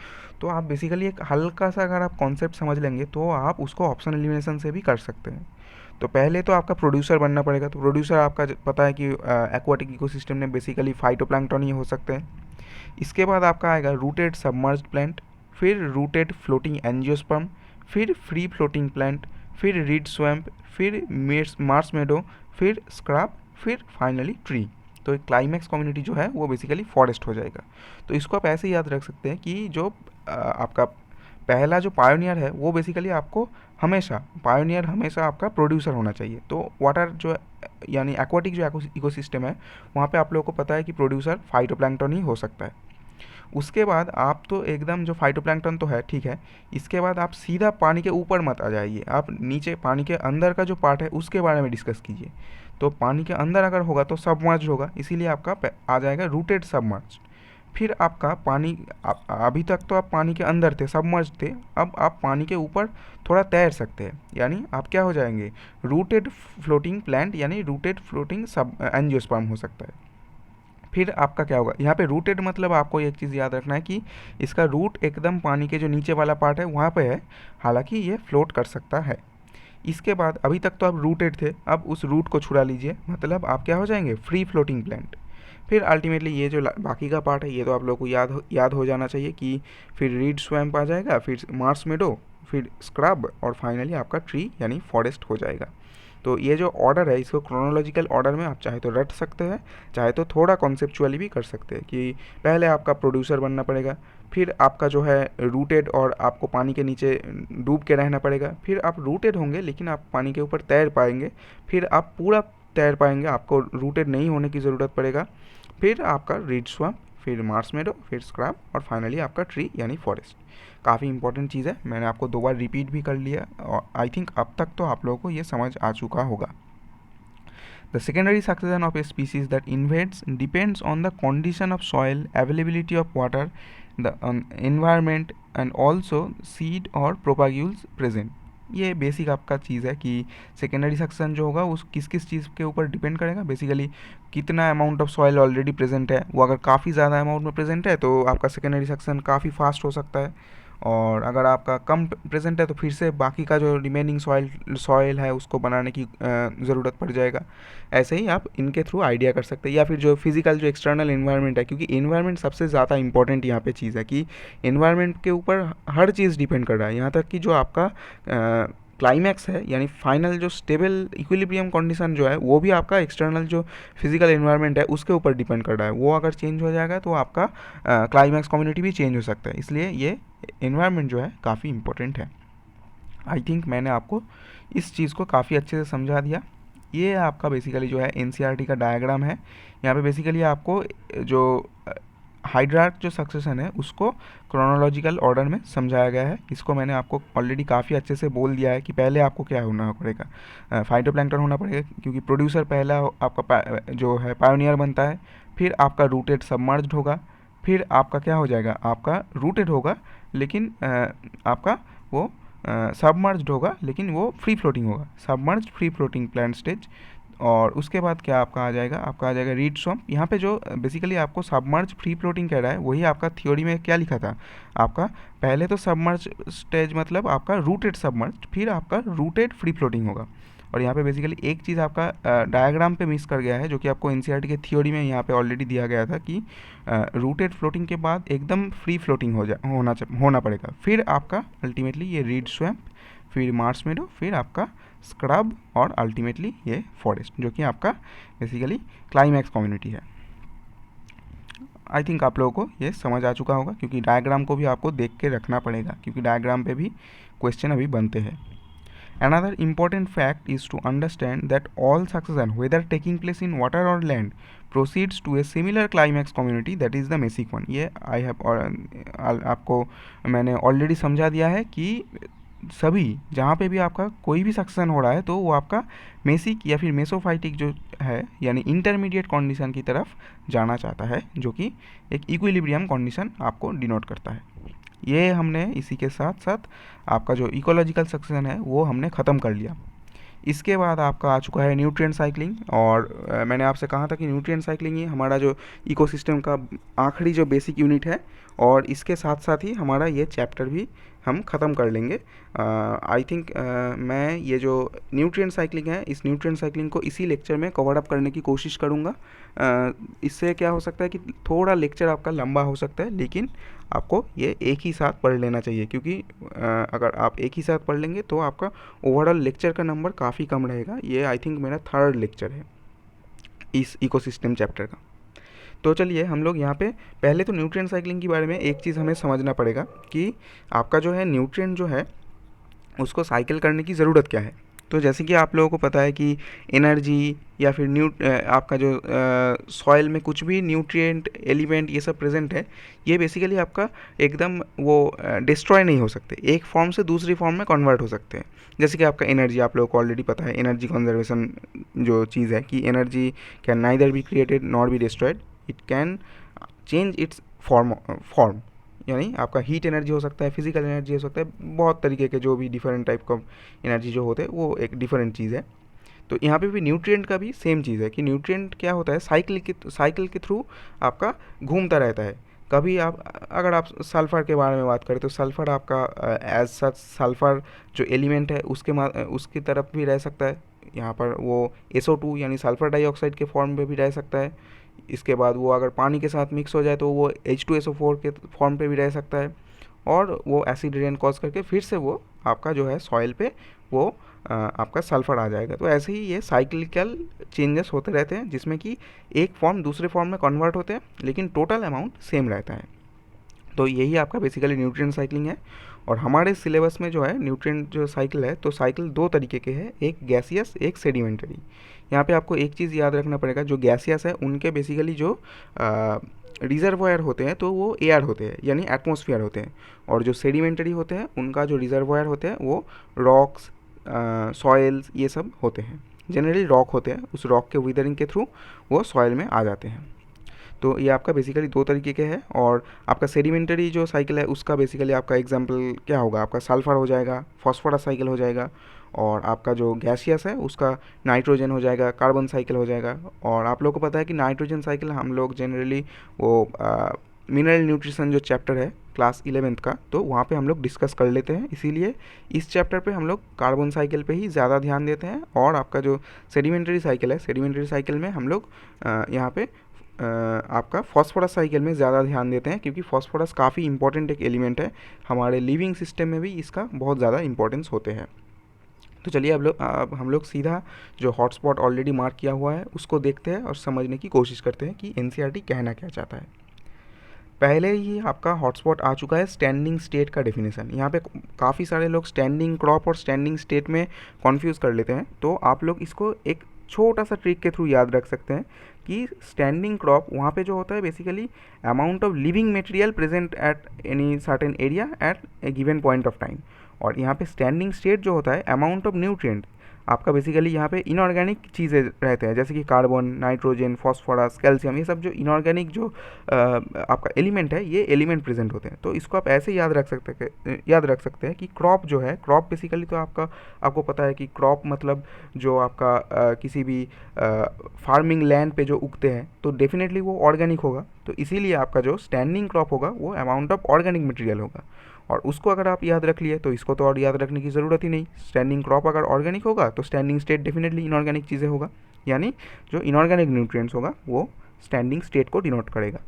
तो आप बेसिकली एक हल्का सा अगर आप कॉन्सेप्ट समझ लेंगे तो आप उसको ऑप्शन एलिमिनेशन से भी कर सकते हैं. तो पहले तो आपका प्रोड्यूसर बनना पड़ेगा. तो प्रोड्यूसर आपका पता है कि एक्वाटिक इकोसिस्टम में बेसिकली फाइटोप्लैंक्टन ही हो सकते हैं. इसके बाद आपका आएगा रूटेड सबमर्ज्ड प्लांट, फिर रूटेड फ्लोटिंग एंजियोस्पर्म, फिर फ्री फ्लोटिंग प्लांट, फिर रीड स्वैम्प, फिर मार्स मेडो, फिर स्क्रैप, फिर फाइनली ट्री. तो एक क्लाइमैक्स कम्युनिटी जो है वो बेसिकली फॉरेस्ट हो जाएगा. तो इसको आप ऐसे याद रख सकते हैं कि जो आपका पहला जो पायोनियर है वो बेसिकली आपको पायोनियर हमेशा आपका प्रोड्यूसर होना चाहिए. तो वाटर जो यानी एक्वाटिक जो इकोसिस्टम है वहाँ पे आप लोगों को पता है कि प्रोड्यूसर फाइटोप्लैंक्टन ही हो सकता है. उसके बाद आप तो एकदम जो फाइटोप्लैंक्टन तो है ठीक है, इसके बाद आप सीधा पानी के ऊपर मत आ जाइए, आप नीचे पानी के अंदर का जो पार्ट है उसके बारे में डिस्कस कीजिए. तो पानी के अंदर अगर होगा तो सबमर्ज होगा, इसीलिए आपका आ जाएगा रूटेड सबमर्ज. फिर आपका पानी अभी तक तो आप पानी के अंदर थे, सबमर्ज थे, अब आप पानी के ऊपर थोड़ा तैर सकते हैं, यानी आप क्या हो जाएंगे? रूटेड फ्लोटिंग प्लांट यानी रूटेड फ्लोटिंग सब एंजियोस्पर्म हो सकता है. फिर आपका क्या होगा? यहाँ पे रूटेड मतलब आपको एक चीज़ याद रखना है कि इसका रूट एकदम पानी के जो नीचे वाला पार्ट है वहाँ पे है, हालांकि ये फ्लोट कर सकता है. इसके बाद अभी तक तो आप रूटेड थे, अब उस रूट को छुड़ा लीजिए, मतलब आप क्या हो जाएंगे? Free floating plant. फिर अल्टीमेटली ये जो बाकी का पार्ट है ये तो आप लोगों को याद हो जाना चाहिए कि फिर रीड स्वैम्प आ जाएगा, फिर मार्स मेडो, फिर स्क्रब और फाइनली आपका ट्री यानी फॉरेस्ट हो जाएगा. तो ये जो ऑर्डर है इसको क्रोनोलॉजिकल ऑर्डर में आप चाहे तो रट सकते हैं, चाहे तो थोड़ा कॉन्सेप्चुअली भी कर सकते हैं कि पहले आपका प्रोड्यूसर बनना पड़ेगा, फिर आपका जो है रूटेड और आपको पानी के नीचे डूब के रहना पड़ेगा, फिर आप रूटेड होंगे लेकिन आप पानी के ऊपर तैर पाएंगे, फिर आप पूरा तैर पाएंगे, आपको रूटेड नहीं होने की ज़रूरत पड़ेगा, फिर आपका रीड स्वैम्प, फिर मार्स मेडो, फिर स्क्रैप और फाइनली आपका ट्री यानी फॉरेस्ट. काफ़ी इंपॉर्टेंट चीज़ है, मैंने आपको 2 बार रिपीट भी कर लिया और आई थिंक अब तक तो आप लोगों को ये समझ आ चुका होगा. The secondary succession of a species that invades depends on the condition of soil, availability of water, the environment and also seed और प्रोपाग्यूल्स प्रेजेंट. ये बेसिक आपका चीज़ है कि सेकेंडरी सक्सेशन जो होगा उस किस किस चीज़ के ऊपर डिपेंड करेगा, बेसिकली कितना amount of soil already present है। वो अगर काफ़ी ज़्यादा अमाउंट में प्रेजेंट है तो आपका सेकेंडरी सक्सेशन काफ़ी फास्ट हो सकता है, और अगर आपका कम प्रेजेंट है तो फिर से बाकी का जो रिमेनिंग सॉइल है उसको बनाने की ज़रूरत पड़ जाएगा। ऐसे ही आप इनके थ्रू आइडिया कर सकते हैं, या फिर जो फिजिकल जो एक्सटर्नल इन्वायरमेंट है, क्योंकि इन्वायरमेंट सबसे ज़्यादा इंपॉर्टेंट यहाँ पे चीज़ है कि इन्वायरमेंट के ऊपर हर चीज़ डिपेंड कर रहा है, यहाँ तक कि जो आपका क्लाइमैक्स है यानी फाइनल जो स्टेबल इक्विलिब्रियम कंडीशन जो है वो भी आपका एक्सटर्नल जो फिजिकल इन्वायरमेंट है उसके ऊपर डिपेंड कर रहा है। वो अगर चेंज हो जाएगा तो आपका क्लाइमैक्स कम्युनिटी भी चेंज हो सकता है, इसलिए ये इन्वायरमेंट जो है काफ़ी इंपॉर्टेंट है। आई थिंक मैंने आपको इस चीज़ को काफ़ी अच्छे से समझा दिया। ये आपका बेसिकली जो है एनसीईआरटी का डायग्राम है। यहाँ पे बेसिकली आपको जो हाइड्रार्क जो सक्सेशन है उसको क्रोनोलॉजिकल ऑर्डर में समझाया गया है। इसको मैंने आपको ऑलरेडी काफ़ी अच्छे से बोल दिया है कि पहले आपको क्या होना पड़ेगा, फाइटोप्लैंक्टन होना पड़ेगा, क्योंकि प्रोड्यूसर पहला आपका जो है पायोनियर बनता है, फिर आपका रूटेड सबमर्ज्ड होगा, फिर आपका क्या हो जाएगा, आपका रूटेड होगा लेकिन आपका वो सबमर्ज्ड होगा लेकिन वो फ्री फ्लोटिंग होगा, submerged free floating plant stage. और उसके बाद क्या आपका आ जाएगा, आपका आ जाएगा रीड स्वम्प। यहाँ पे जो बेसिकली आपको सबमर्ज फ्री फ्लोटिंग कह रहा है वही आपका थ्योरी में क्या लिखा था, आपका पहले तो सबमर्ज स्टेज मतलब आपका रूटेड सबमर्ज, फिर आपका रूटेड फ्री फ्लोटिंग होगा। और यहाँ पे बेसिकली एक चीज़ आपका डायग्राम पे मिस कर गया है, जो कि आपको एनसीईआरटी के थ्योरी में यहाँ पे ऑलरेडी दिया गया था कि रूटेड फ्लोटिंग के बाद एकदम फ्री फ्लोटिंग होना पड़ेगा, फिर आपका अल्टीमेटली ये रीड स्वैम्प, फिर मार्श मेडो, फिर आपका स्क्रब और अल्टीमेटली ये फॉरेस्ट, जो कि आपका बेसिकली क्लाइमैक्स कम्युनिटी है। आई थिंक आप लोगों को ये समझ आ चुका होगा, क्योंकि डायग्राम को भी आपको देख के रखना पड़ेगा, क्योंकि डायग्राम पे भी क्वेश्चन अभी बनते हैं। Another important fact is to understand that all succession, whether taking place in water or land, proceeds to a similar climax community, that is the mesic one. ये I have आपको मैंने already समझा दिया है कि सभी जहाँ पे भी आपका कोई भी सक्सेशन हो रहा है तो वो आपका मेसिक या फिर मेसोफाइटिक जो है यानी इंटरमीडिएट कंडीशन की तरफ जाना चाहता है, जो कि एक इक्विलिब्रियम कंडीशन आपको डिनोट करता है। ये हमने इसी के साथ साथ आपका जो इकोलॉजिकल सक्सेशन है वो हमने ख़त्म कर लिया। इसके बाद आपका आ चुका है न्यूट्रिएंट साइक्लिंग, और मैंने आपसे कहा था कि न्यूट्रिएंट साइक्लिंग ही हमारा जो इकोसिस्टम का आखिरी जो बेसिक यूनिट है, और इसके साथ साथ ही हमारा ये चैप्टर भी हम ख़त्म कर लेंगे। आई थिंक मैं ये जो न्यूट्रिएंट साइक्लिंग है इस न्यूट्रिएंट साइक्लिंग को इसी लेक्चर में कवर अप करने की कोशिश करूँगा। इससे क्या हो सकता है कि थोड़ा लेक्चर आपका लंबा हो सकता है, लेकिन आपको ये एक ही साथ पढ़ लेना चाहिए, क्योंकि अगर आप एक ही साथ पढ़ लेंगे तो आपका ओवरऑल लेक्चर का नंबर काफ़ी कम रहेगा। ये आई थिंक मेरा 3rd लेक्चर है इस इकोसिस्टम चैप्टर का। तो चलिए हम लोग यहाँ पे पहले तो न्यूट्रिएंट साइक्लिंग के बारे में एक चीज़ हमें समझना पड़ेगा कि आपका जो है न्यूट्रिएंट जो है उसको साइकिल करने की ज़रूरत क्या है। तो जैसे कि आप लोगों को पता है कि एनर्जी या फिर आपका जो सॉइल में कुछ भी न्यूट्रिएंट एलिमेंट ये सब प्रेजेंट है, ये बेसिकली आपका एकदम वो डिस्ट्रॉय नहीं हो सकते, एक फॉर्म से दूसरी फॉर्म में कन्वर्ट हो सकते हैं। जैसे कि आपका एनर्जी आप लोगों को ऑलरेडी पता है, एनर्जी कंजर्वेशन जो चीज़ है कि energy can neither be created nor be destroyed, it can change it's form यानी आपका हीट एनर्जी हो सकता है, फिजिकल एनर्जी हो सकता है, बहुत तरीके के जो भी डिफरेंट टाइप का एनर्जी जो होते हैं वो एक डिफरेंट चीज़ है। तो यहाँ पे भी न्यूट्रिएंट का भी सेम चीज़ है कि न्यूट्रिएंट क्या होता है, साइकिल के थ्रू आपका घूमता रहता है। कभी आप अगर आप सल्फ़र के बारे में बात करें तो सल्फ़र आपका एज सच सल्फ़र जो एलिमेंट है उसकी तरफ भी रह सकता है, यहाँ पर वो SO2 यानी सल्फ़र डाइऑक्साइड के फॉर्म पे भी रह सकता है। इसके बाद वो अगर पानी के साथ मिक्स हो जाए तो वो H2SO4 के फॉर्म पे भी रह सकता है, और वो एसिड रेन कॉज करके फिर से वो आपका जो है सॉइल पे वो आपका सल्फ़र आ जाएगा। तो ऐसे ही ये साइक्लिकल चेंजेस होते रहते हैं, जिसमें कि एक फॉर्म दूसरे फॉर्म में कन्वर्ट होते हैं लेकिन टोटल अमाउंट सेम रहता है। तो यही आपका बेसिकली न्यूट्रिएंट साइक्लिंग है। और हमारे सिलेबस में जो है न्यूट्रिएंट जो साइकिल है तो साइकिल 2 तरीके के हैं, एक गैसियस एक सेडिमेंटरी। यहाँ पे आपको एक चीज़ याद रखना पड़ेगा, जो गैसियस है उनके बेसिकली जो रिजर्वायर होते हैं तो वो एयर होते हैं यानी एटमॉस्फेयर होते हैं, और जो सेडिमेंटरी होते हैं उनका जो रिजर्वायर होते हैं वो रॉक्स सॉइल्स ये सब होते हैं। जनरली रॉक होते हैं, उस रॉक के विदरिंग के थ्रू वो सॉइल में आ जाते हैं। तो ये आपका बेसिकली दो तरीके के हैं। और आपका सेडिमेंटरी जो साइकिल है उसका बेसिकली आपका एग्जांपल क्या होगा, आपका सल्फर हो जाएगा, फॉस्फोरस साइकिल हो जाएगा, और आपका जो गैसियस है उसका नाइट्रोजन हो जाएगा, कार्बन साइकिल हो जाएगा। और आप लोगों को पता है कि नाइट्रोजन साइकिल हम लोग जनरली वो मिनरल न्यूट्रिशन जो चैप्टर है क्लास 11th का, तो वहाँ पे हम लोग डिस्कस कर लेते हैं, इसीलिए इस चैप्टर पे हम लोग कार्बन साइकिल पे ही ज़्यादा ध्यान देते हैं। और आपका जो सेडिमेंटरी साइकिल है, सेडिमेंटरी साइकिल में हम लोग यहाँ पे आपका फॉस्फोरस साइकिल में ज़्यादा ध्यान देते हैं, क्योंकि फॉस्फोरस काफ़ी इंपॉर्टेंट एक एलिमेंट है, हमारे लिविंग सिस्टम में भी इसका बहुत ज़्यादा इंपॉर्टेंस होते हैं। तो चलिए अब हम लोग सीधा जो हॉटस्पॉट ऑलरेडी मार्क किया हुआ है उसको देखते हैं और समझने की कोशिश करते हैं कि एनसीईआरटी कहना क्या चाहता है। पहले ही आपका हॉटस्पॉट आ चुका है स्टैंडिंग स्टेट का डेफिनेशन। यहाँ पे काफ़ी सारे लोग स्टैंडिंग क्रॉप और स्टैंडिंग स्टेट में कन्फ्यूज़ कर लेते हैं, तो आप लोग इसको एक छोटा सा ट्रिक के थ्रू याद रख सकते हैं कि स्टैंडिंग क्रॉप वहाँ पे जो होता है basically amount of living material present at any certain area at A given point of time. और यहाँ पे स्टैंडिंग स्टेट जो होता है अमाउंट ऑफ न्यूट्रिएंट, आपका बेसिकली यहाँ पे इनऑर्गेनिक चीज़ें रहते हैं, जैसे कि कार्बन, नाइट्रोजन, फॉस्फोरस, कैल्शियम, ये सब जो इनऑर्गेनिक जो आपका एलिमेंट है, ये एलिमेंट प्रेजेंट होते हैं। तो इसको आप ऐसे याद रख सकते हैं कि क्रॉप जो है, क्रॉप बेसिकली तो आपको पता है कि क्रॉप मतलब जो आपका किसी भी फार्मिंग लैंड पे जो उगते हैं, तो डेफिनेटली वो ऑर्गेनिक होगा। तो इसीलिए आपका जो स्टैंडिंग क्रॉप होगा वो अमाउंट ऑफ ऑर्गेनिक मटेरियल होगा। और उसको अगर आप याद रख लिए तो इसको तो और याद रखने की ज़रूरत ही नहीं। स्टैंडिंग क्रॉप अगर ऑर्गेनिक होगा तो स्टैंडिंग स्टेट डेफिनेटली इनऑर्गेनिक चीज़ें होगा, यानी जो इनऑर्गेनिक न्यूट्रिएंट्स होगा वो स्टैंडिंग स्टेट को डिनोट करेगा।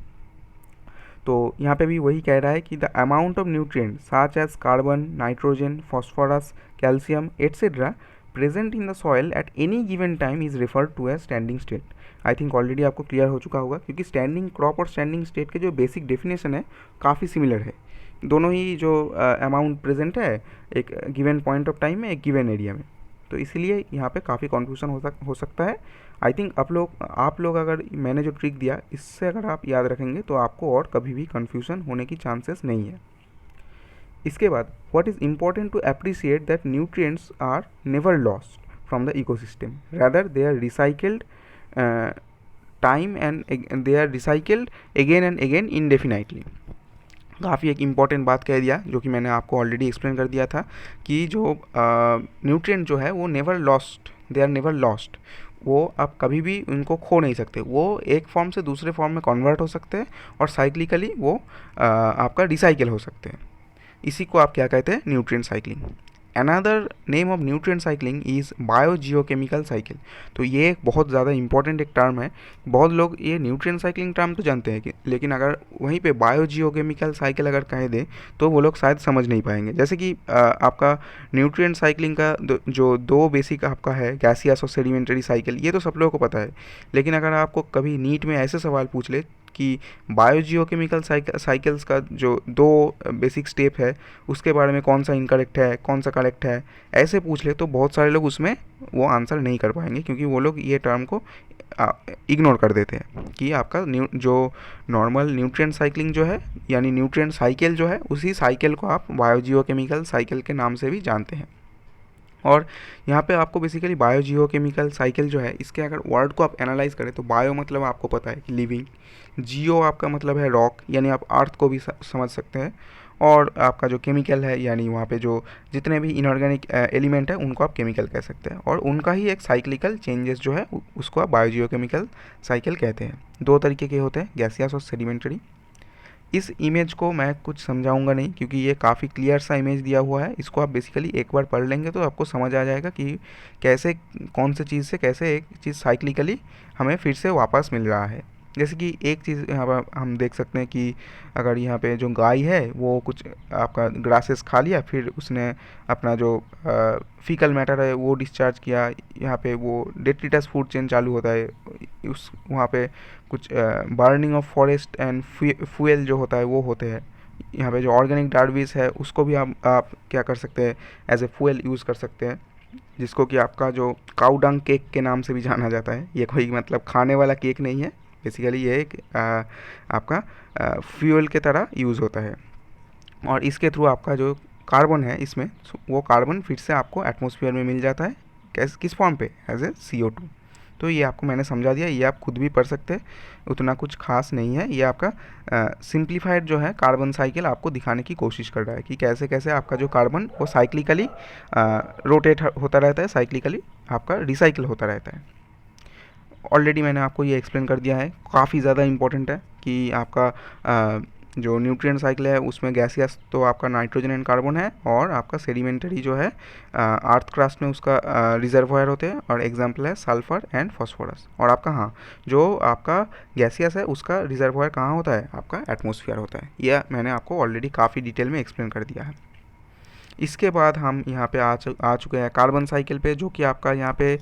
तो यहाँ पे भी वही कह रहा है कि the amount of nutrient such as carbon, nitrogen, phosphorus, calcium etcetera present in the soil at any given time is referred to as standing state. I think already आपको क्लियर हो चुका होगा, क्योंकि स्टैंडिंग क्रॉप और standing state के जो basic definition है काफ़ी सिमिलर है। दोनों ही जो अमाउंट प्रेजेंट है एक गिवन पॉइंट ऑफ टाइम में, एक गिवन एरिया में, तो इसीलिए यहाँ पे काफ़ी कन्फ्यूजन हो सकता है। आई थिंक आप लोग अगर मैंने जो ट्रिक दिया इससे अगर आप याद रखेंगे तो आपको और कभी भी कन्फ्यूजन होने की चांसेस नहीं है। इसके बाद what is important to appreciate that nutrients are never lost from the ecosystem, rather they are recycled time and they are recycled again and again indefinitely. काफ़ी एक इम्पॉर्टेंट बात कह दिया जो कि मैंने आपको ऑलरेडी एक्सप्लेन कर दिया था कि जो न्यूट्रिएंट जो है वो never lost, they are never lost, वो आप कभी भी उनको खो नहीं सकते, वो एक फॉर्म से दूसरे फॉर्म में कन्वर्ट हो सकते हैं और साइक्लिकली वो आपका रिसाइकिल हो सकते हैं। इसी को आप क्या कहते हैं, nutrient cycling. Another name of nutrient cycling is biogeochemical cycle. तो ये एक बहुत ज़्यादा इंपॉर्टेंट एक टर्म है। बहुत लोग ये न्यूट्रिएंट साइक्लिंग टर्म तो जानते हैं कि, लेकिन अगर वहीं पे बायोजियोकेमिकल साइकिल अगर कह दें तो वो लोग शायद समझ नहीं पाएंगे। जैसे कि आपका न्यूट्रिएंट साइक्लिंग का जो दो बेसिक आपका है, गैसियस और सेडिमेंटरी साइकिल, ये तो सब लोगों को पता है। लेकिन अगर आपको कभी नीट में ऐसे सवाल पूछ ले कि बायोजियोकेमिकल साइकिल्स का जो दो बेसिक स्टेप है उसके बारे में कौन सा इनकरेक्ट है, कौन सा करेक्ट है, ऐसे पूछ ले तो बहुत सारे लोग उसमें वो आंसर नहीं कर पाएंगे, क्योंकि वो लोग ये टर्म को इग्नोर कर देते हैं कि आपका जो नॉर्मल न्यूट्रिएंट साइक्लिंग जो है, यानी न्यूट्रिएंट साइकिल जो है, उसी साइकिल को आप बायोजियोकेमिकल साइकिल के नाम से भी जानते हैं। और यहाँ पे आपको बेसिकली बायोजियोकेमिकल साइकिल जो है, इसके अगर वर्ड को आप एनालाइज करें तो बायो मतलब आपको पता है कि लिविंग, जियो आपका मतलब है रॉक, यानी आप अर्थ को भी समझ सकते हैं, और आपका जो केमिकल है यानी वहाँ पे जो जितने भी इनऑर्गेनिक एलिमेंट है उनको आप केमिकल कह सकते हैं, और उनका ही एक साइक्लिकल चेंजेस जो है उसको आप बायोजियोकेमिकल साइकिल कहते हैं। दो तरीके के होते हैं, गैसियस और सेडिमेंटरी। इस इमेज को मैं कुछ समझाऊंगा नहीं, क्योंकि ये काफ़ी क्लियर सा इमेज दिया हुआ है। इसको आप बेसिकली एक बार पढ़ लेंगे तो आपको समझ आ जाएगा कि कैसे कौन से चीज़ से कैसे एक चीज़ साइक्लिकली हमें फिर से वापस मिल रहा है। जैसे कि एक चीज़ यहाँ पर हम देख सकते हैं कि अगर यहाँ पे जो गाय है वो कुछ आपका ग्रासेस खा लिया, फिर उसने अपना जो फीकल मैटर है वो डिस्चार्ज किया, यहाँ पे वो डेट्रिटस फूड चेन चालू होता है, उस वहाँ पे कुछ burning of forest and fuel जो होता है वो होते हैं। यहाँ पे जो ऑर्गेनिक डार्बीज है उसको भी आप क्या कर सकते हैं, एज ए फ्यूल यूज़ कर सकते हैं, जिसको कि आपका जो काऊ डंग केक के नाम से भी जाना जाता है। ये कोई मतलब खाने वाला केक नहीं है, बेसिकली ये एक आपका फ्यूल के तरह यूज़ होता है। और इसके थ्रू आपका जो कार्बन है इसमें, वो कार्बन फिर से आपको एटमॉस्फेयर में मिल जाता है, किस फॉर्म पे, एज ए CO2। तो ये आपको मैंने समझा दिया, ये आप खुद भी पढ़ सकते हैं, उतना कुछ खास नहीं है। ये आपका सिंप्लीफाइड जो है कार्बन साइकिल आपको दिखाने की कोशिश कर रहा है कि कैसे कैसे आपका जो कार्बन वो साइक्लिकली रोटेट होता रहता है, साइक्लिकली आपका रिसाइकिल होता रहता है। ऑलरेडी मैंने आपको ये एक्सप्लेन कर दिया है, काफ़ी ज़्यादा इम्पोर्टेंट है कि आपका जो न्यूट्रिएंट साइकिल है उसमें गैसियस तो आपका नाइट्रोजन एंड कार्बन है, और आपका सेडिमेंटरी जो है अर्थ क्रस्ट में उसका रिजर्वॉयर होते हैं, और एग्जांपल है सल्फर एंड फॉस्फोरस। और आपका हाँ, जो आपका गैसियस है उसका रिजर्वॉयर कहाँ होता है, आपका एटमॉस्फेयर होता है। यह मैंने आपको ऑलरेडी काफ़ी डिटेल में एक्सप्लेन कर दिया है। इसके बाद हम यहाँ पे आ चुके हैं कार्बन साइकिल पे, जो कि आपका यहाँ पे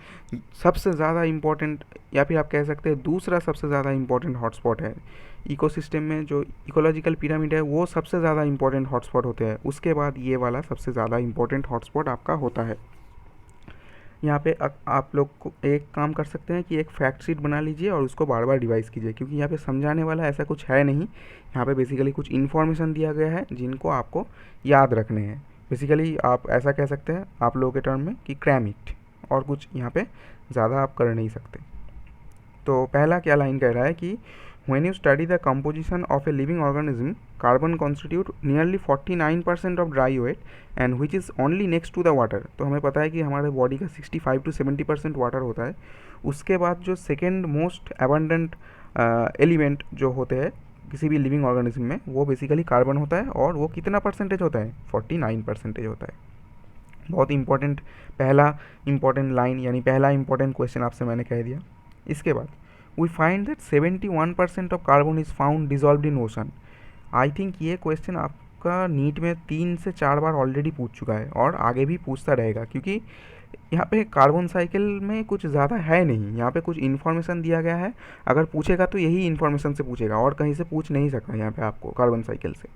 सबसे ज़्यादा इम्पोर्टेंट, या फिर आप कह सकते हैं दूसरा सबसे ज़्यादा इम्पोर्टेंट हॉटस्पॉट है इकोसिस्टम में। जो इकोलॉजिकल पिरामिड है वो सबसे ज़्यादा इम्पोर्टेंट हॉटस्पॉट होते हैं, उसके बाद ये वाला सबसे ज़्यादा इम्पोर्टेंट हॉटस्पॉट आपका होता है। यहाँ पे आप लोग को एक काम कर सकते हैं कि एक फैक्ट शीट बना लीजिए और उसको बार बार रिवाइज़ कीजिए, क्योंकि यहाँ पे समझाने वाला ऐसा कुछ है नहीं। यहाँ पे बेसिकली कुछ इन्फॉर्मेशन दिया गया है जिनको आपको याद रखने हैं। बेसिकली आप ऐसा कह सकते हैं आप लोगों के टर्म में कि क्रैम इट, और कुछ यहाँ पे ज़्यादा आप कर नहीं सकते। तो पहला क्या लाइन कह रहा है कि when you study the composition of a living organism, carbon constitute nearly 49% of dry weight and which is only next to the water। तो हमें पता है कि हमारे बॉडी का 65 to 70% वाटर होता है। उसके बाद जो सेकेंड मोस्ट अबंडेंट एलिमेंट जो होते हैं किसी भी लिविंग ऑर्गेनिज्म में, वो बेसिकली कार्बन होता है, और वो कितना परसेंटेज होता है, 49% होता है। बहुत इंपॉर्टेंट, पहला इंपॉर्टेंट लाइन यानी पहला इंपॉर्टेंट क्वेश्चन आपसे मैंने कह दिया। इसके बाद we find that 71% of carbon is found dissolved in ocean। I think ये क्वेश्चन आपका नीट में 3 से 4 बार ऑलरेडी पूछ चुका है और आगे भी पूछता रहेगा, क्योंकि यहाँ पे कार्बन साइकिल में कुछ ज़्यादा है नहीं, यहाँ पे कुछ इन्फॉर्मेशन दिया गया है। अगर पूछेगा तो यही इन्फॉर्मेशन से पूछेगा, और कहीं से पूछ नहीं सकता यहाँ पे आपको कार्बन साइकिल से,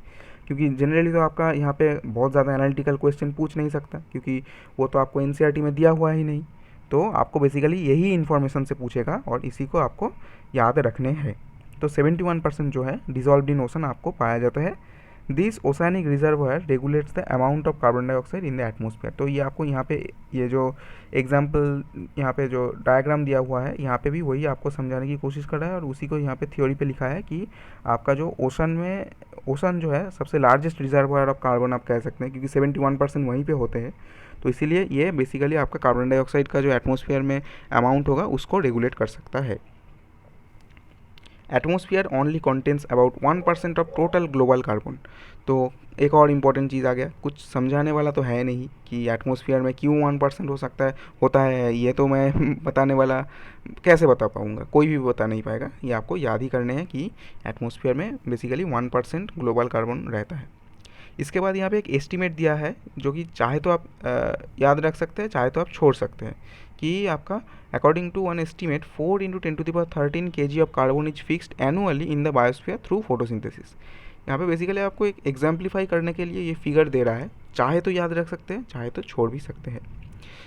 क्योंकि जनरली तो आपका यहाँ पे बहुत ज़्यादा एनालिटिकल क्वेश्चन पूछ नहीं सकता, क्योंकि वो तो आपको एनसीईआरटी में दिया हुआ ही नहीं। तो आपको बेसिकली यही इन्फॉर्मेशन से पूछेगा और इसी को आपको याद रखने हैं। तो 71% जो है डिजॉल्व्ड इन ओशन आपको पाया जाता है। This oceanic reservoir regulates the amount of carbon dioxide in the atmosphere. तो ये आपको यहाँ पे ये जो एग्जाम्पल यहाँ पे जो डायग्राम दिया हुआ है, यहाँ पे भी वही आपको समझाने की कोशिश कर रहा है, और उसी को यहाँ पे थ्योरी पे लिखा है कि आपका जो ओशन जो है सबसे लार्जेस्ट रिजर्वॉयर ऑफ कार्बन आप कह सकते हैं, क्योंकि 71% वहीं पे होते हैं। तो इसीलिए ये बेसिकली आपका कार्बन डाइऑक्साइड का जो एटमॉस्फेयर में अमाउंट होगा उसको रेगुलेट कर सकता है। Atmosphere only contains about 1% of total global carbon. तो एक और इम्पॉर्टेंट चीज़ आ गया, कुछ समझाने वाला तो है नहीं कि एटमॉस्फेयर में क्यों 1% हो सकता है होता है, ये तो मैं बताने वाला कैसे बता पाऊँगा, कोई भी बता नहीं पाएगा। ये आपको याद ही करने हैं कि एटमॉस्फेयर में बेसिकली 1% ग्लोबल कार्बन रहता है। इसके बाद यहाँ पे एक एस्टीमेट दिया है, जो कि चाहे तो आप याद रख सकते हैं, चाहे तो आप छोड़ सकते हैं, कि आपका according to one estimate 4 × 10⁻13 kg of carbon is fixed annually in the biosphere through photosynthesis. यहाँ पे बेसिकली आपको एक एग्जाम्पलीफाई करने के लिए ये फिगर दे रहा है, चाहे तो याद रख सकते हैं, चाहे तो छोड़ भी सकते हैं।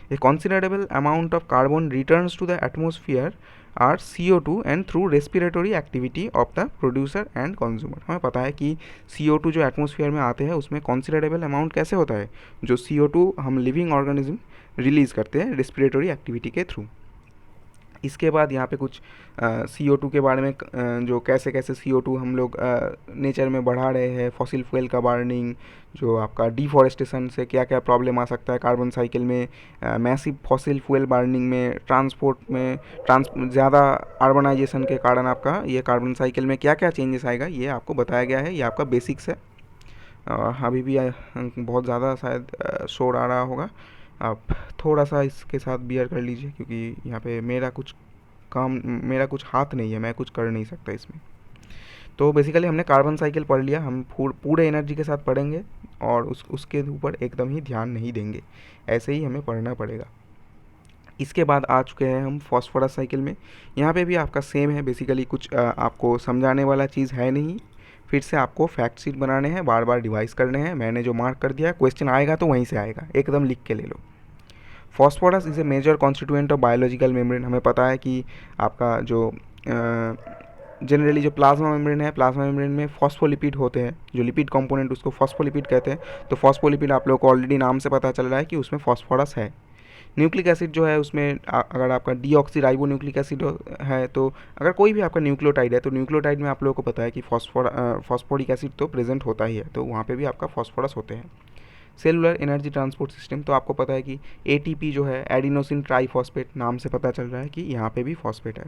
ए considerable amount of carbon returns to the atmosphere are CO2 and through respiratory activity of the producer and consumer। हमें पता है कि CO2 जो एटमॉस्फेयर में आते हैं उसमें considerable amount कैसे होता है, जो CO2 हम लिविंग ऑर्गेनिज्म रिलीज़ करते हैं रेस्पिरेटरी एक्टिविटी के थ्रू। इसके बाद यहाँ पे कुछ CO2 के बारे में जो कैसे कैसे CO2 हम लोग नेचर में बढ़ा रहे हैं, फॉसिल फ्यूल का बर्निंग, जो आपका डिफॉरेस्टेशन से क्या क्या प्रॉब्लम आ सकता है कार्बन साइकिल में, मैसिव फॉसिल फ्यूल बर्निंग में, ट्रांसपोर्ट में ज़्यादा अर्बनाइजेशन के कारण आपका ये कार्बन साइकिल में क्या क्या चेंजेस आएगा, ये आपको बताया गया है। ये आपका बेसिक्स है। अभी भी बहुत ज़्यादा शायद शोर आ रहा होगा, आप थोड़ा सा इसके साथ बियर कर लीजिए, क्योंकि यहाँ पे मेरा कुछ हाथ नहीं है, मैं कुछ कर नहीं सकता इसमें। तो बेसिकली हमने कार्बन साइकिल पढ़ लिया, हम पूरे एनर्जी के साथ पढ़ेंगे और उसके ऊपर एकदम ही ध्यान नहीं देंगे, ऐसे ही हमें पढ़ना पड़ेगा। इसके बाद आ चुके हैं हम फॉस्फोरस साइकिल में। यहाँ पे भी आपका सेम है, बेसिकली कुछ आपको समझाने वाला चीज़ है नहीं, फिर से आपको फैक्ट शीट बनाने हैं, बार बार डिवाइस करने हैं। मैंने जो मार्क कर दिया, क्वेश्चन आएगा तो वहीं से आएगा, एकदम लिख के ले लो। Phosphorus is a major constituent of biological membrane. हमें पता है कि आपका जो जनरली जो प्लाज्मा मेम्ब्रेन है, प्लाज्मा मेम्ब्रेन में फॉस्फोलिपिड होते हैं, जो लिपिड कंपोनेंट उसको फॉस्फोलिपिड कहते हैं। तो फॉस्फोलिपिड आप लोगों को ऑलरेडी नाम से पता चल रहा है कि उसमें फॉस्फोरस है। न्यूक्लिक एसिड जो है उसमें अगर आपका डीऑक्सी राइबो न्यूक्लिक एसिड है, तो अगर कोई भी आपका न्यूक्लियोटाइड है तो न्यूक्लियोटाइड में आप लोगों को पता है कि फॉस्फोरिक एसिड तो प्रेजेंट होता ही है, तो वहाँ पे भी आपका फॉस्फोरस होते हैं। सेलुलर एनर्जी ट्रांसपोर्ट सिस्टम, तो आपको पता है कि एटीपी जो है एडिनोसिन ट्राईफॉस्फेट, नाम से पता चल रहा है कि यहाँ पे भी फॉस्फेट है।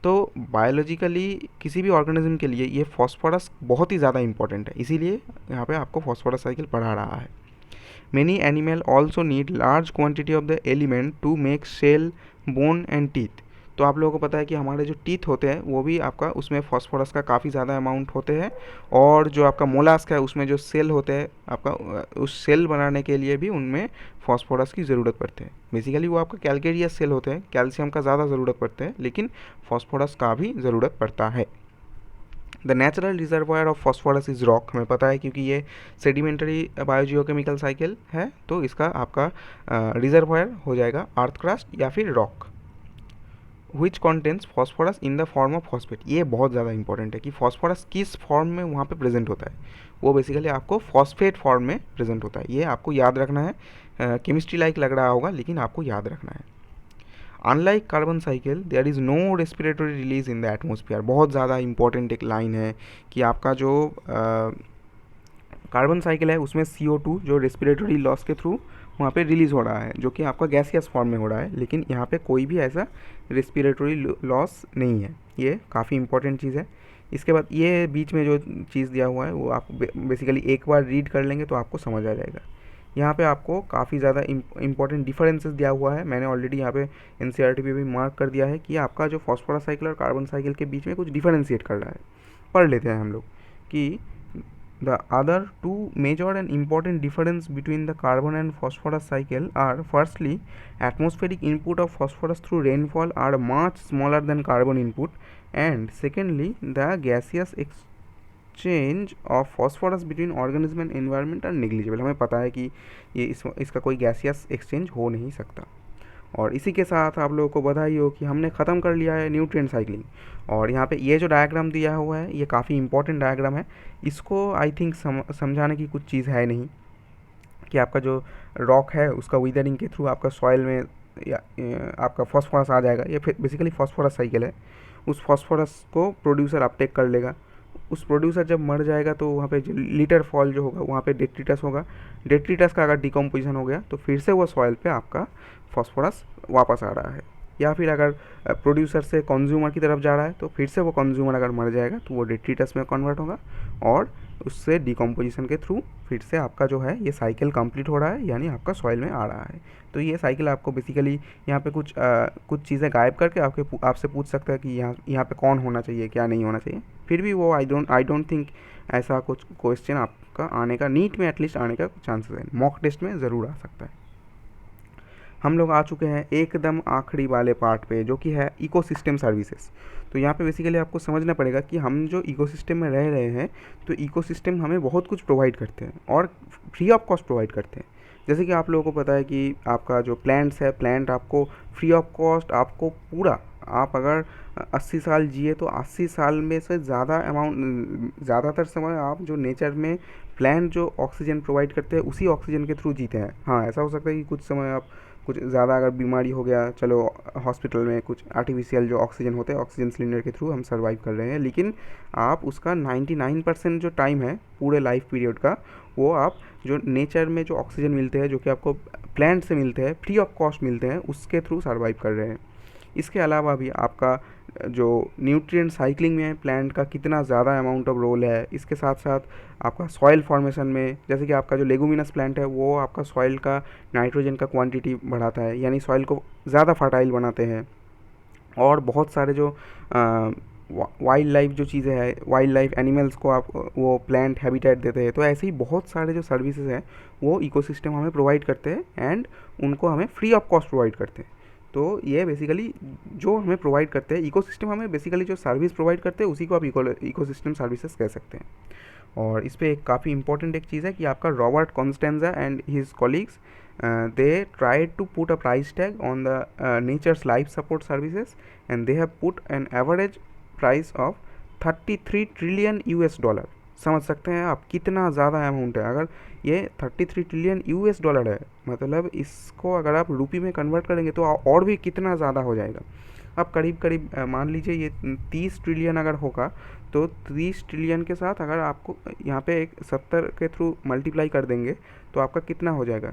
तो बायोलॉजिकली किसी भी ऑर्गेनिज्म के लिए ये फॉस्फोरस बहुत ही ज़्यादा इंपॉर्टेंट है, इसीलिए यहाँ पे आपको फॉस्फोरस साइकिल पढ़ा रहा है। Many animal also need large quantity of the element to make shell, bone and teeth। तो आप लोगों को पता है कि हमारे जो टीथ होते हैं वो भी आपका उसमें फॉस्फोरस का काफ़ी ज़्यादा अमाउंट होते हैं, और जो आपका मोलास्क है उसमें जो सेल होते हैं आपका, उस सेल बनाने के लिए भी उनमें फॉस्फोरस की ज़रूरत पड़ती है। बेसिकली वो आपका कैल्केरियस सेल होते हैं, कैल्शियम का ज़्यादा ज़रूरत पड़ता है, लेकिन फॉस्फोरस का भी ज़रूरत पड़ता है। The natural reservoir of phosphorus is rock, हमें पता है क्योंकि ये सेडिमेंटरी बायोजियोकेमिकल साइकिल है, तो इसका आपका रिजर्वायर हो जाएगा अर्थ क्रस्ट या फिर rock. Which contents phosphorus in the form of phosphate, ये बहुत ज़्यादा इंपॉर्टेंट है कि फॉस्फोरस किस फॉर्म में वहाँ पे प्रेजेंट होता है, वो बेसिकली आपको फॉस्फेट फॉर्म में प्रेजेंट होता है, ये आपको याद रखना है। केमिस्ट्री लाइक लग रहा होगा लेकिन आपको याद रखना है। Unlike carbon cycle there is no respiratory release in the atmosphere, बहुत ज़्यादा इंपॉर्टेंट एक लाइन है कि आपका जो कार्बन साइकिल है उसमें CO2 जो रेस्पिरेटरी लॉस के थ्रू वहाँ पे रिलीज़ हो रहा है, जो कि आपका गैसियस फॉर्म में हो रहा है, लेकिन यहाँ पे कोई भी ऐसा रेस्पिरेटरी लॉस नहीं है, ये काफ़ी इंपॉर्टेंट चीज़ है। इसके बाद ये बीच में जो चीज़ दिया हुआ है वो आप बेसिकली एक बार रीड कर लेंगे तो आपको समझ आ जाएगा। यहाँ पे आपको काफ़ी ज़्यादा इंपॉर्टेंट डिफरेंसेस दिया हुआ है, मैंने ऑलरेडी यहाँ पे NCERT पे भी मार्क कर दिया है कि आपका जो फॉस्फोरस साइकिल और कार्बन साइकिल के बीच में कुछ डिफरेंशिएट कर रहा है। पढ़ लेते हैं हम लोग कि the other two major and important difference between the carbon and phosphorus cycle are, firstly, atmospheric input of phosphorus through rainfall are much smaller than carbon input, and secondly, the gaseous exchange of phosphorus between organism and environment are negligible। हमें पता है कि ये इसका कोई gaseous exchange हो नहीं सकता। और इसी के साथ आप लोगों को बधाई हो कि हमने ख़त्म कर लिया है न्यूट्रिएंट साइक्लिंग। और यहाँ पे ये जो डायग्राम दिया हुआ है ये काफ़ी इंपॉर्टेंट डायग्राम है, इसको आई थिंक समझाने की कुछ चीज़ है नहीं कि आपका जो रॉक है उसका विदरिंग के थ्रू आपका सॉइल में या आपका फॉस्फोरस आ जाएगा, ये फिर बेसिकली फॉस्फोरस साइकिल है। उस फॉस्फोरस को प्रोड्यूसर अपटेक कर लेगा, उस प्रोड्यूसर जब मर जाएगा तो वहाँ पे जो लीटर फॉल जो होगा वहाँ पे डेट्रिटस होगा, डेट्रिटस का अगर डिकम्पोजिशन हो गया तो फिर से वो सॉइल पे आपका फॉस्फोरस वापस आ रहा है, या फिर अगर प्रोड्यूसर से कंज्यूमर की तरफ जा रहा है तो फिर से वो कंज्यूमर अगर मर जाएगा तो वो डेट्रिटस में कन्वर्ट होगा, और उससे डिकम्पोजिशन के थ्रू फिर से आपका जो है ये साइकिल कंप्लीट हो रहा है, यानी आपका सॉइल में आ रहा है। तो ये साइकिल आपको बेसिकली यहाँ पे कुछ चीज़ें गायब करके आपसे पूछ सकता है कि यहाँ पे कौन होना चाहिए क्या नहीं होना चाहिए, फिर भी वो आई डोंट थिंक ऐसा कुछ क्वेश्चन आपका आने का, नीट में एटलीस्ट आने का चांसेस है, मॉक टेस्ट में ज़रूर आ सकता है। हम लोग आ चुके हैं एकदम आखिरी वाले पार्ट पे, जो कि है इकोसिस्टम सर्विसेज। तो यहाँ पे बेसिकली आपको समझना पड़ेगा कि हम जो इकोसिस्टम में रह रहे हैं तो इकोसिस्टम हमें बहुत कुछ प्रोवाइड करते हैं और फ्री ऑफ कॉस्ट प्रोवाइड करते हैं। जैसे कि आप लोगों को पता है कि आपका जो प्लांट्स है, प्लांट आपको फ्री ऑफ कॉस्ट आपको पूरा, आप अगर 80 साल जिए तो 80 साल में से ज़्यादा ज़्यादातर समय आप जो नेचर में प्लांट जो ऑक्सीजन प्रोवाइड करते हैं उसी ऑक्सीजन के थ्रू जीते हैं। हाँ, ऐसा हो सकता है कि कुछ समय आप कुछ ज़्यादा अगर बीमारी हो गया, चलो हॉस्पिटल में कुछ आर्टिफिशियल जो ऑक्सीजन होते हैं ऑक्सीजन सिलेंडर के थ्रू हम सर्वाइव कर रहे हैं, लेकिन आप उसका 99% जो टाइम है पूरे लाइफ पीरियड का, वो आप जो नेचर में जो ऑक्सीजन मिलते हैं, जो कि आपको प्लांट से मिलते हैं, फ्री ऑफ कॉस्ट मिलते हैं, उसके थ्रू सर्वाइव कर रहे हैं। इसके अलावा भी आपका जो न्यूट्रिएंट साइक्लिंग में प्लांट का कितना ज़्यादा अमाउंट ऑफ रोल है, इसके साथ साथ आपका सॉइल फॉर्मेशन में, जैसे कि आपका जो लेगुमिनस प्लांट है वो आपका सॉइल का नाइट्रोजन का क्वांटिटी बढ़ाता है, यानी सॉइल को ज़्यादा फर्टाइल बनाते हैं। और बहुत सारे जो वाइल्ड लाइफ जो चीज़ें हैं, वाइल्ड लाइफ एनिमल्स को आप वो प्लांट हैबिटेट देते हैं। तो ऐसे ही बहुत सारे जो सर्विसेज हैं वो इकोसिस्टम हमें प्रोवाइड करते हैं एंड उनको हमें फ्री ऑफ कॉस्ट प्रोवाइड करते हैं। तो ये बेसिकली जो हमें प्रोवाइड करते हैं इकोसिस्टम, हमें बेसिकली जो सर्विस प्रोवाइड करते हैं उसी को आप इकोसिस्टम सर्विसेज कह सकते हैं। और इस पर एक काफ़ी इंपॉर्टेंट एक चीज़ है कि आपका Robert Costanza and his colleagues they tried to put a price tag on the nature's life support services, and they have put an average price of $33 trillion समझ सकते हैं आप कितना ज़्यादा अमाउंट है। अगर ये 33 ट्रिलियन यूएस डॉलर है, मतलब इसको अगर आप रुपये में कन्वर्ट करेंगे तो और भी कितना ज़्यादा हो जाएगा। अब करीब करीब मान लीजिए ये 30 ट्रिलियन अगर होगा, तो 30 ट्रिलियन के साथ अगर आपको यहाँ पे एक 70 के थ्रू मल्टीप्लाई कर देंगे तो आपका कितना हो जाएगा,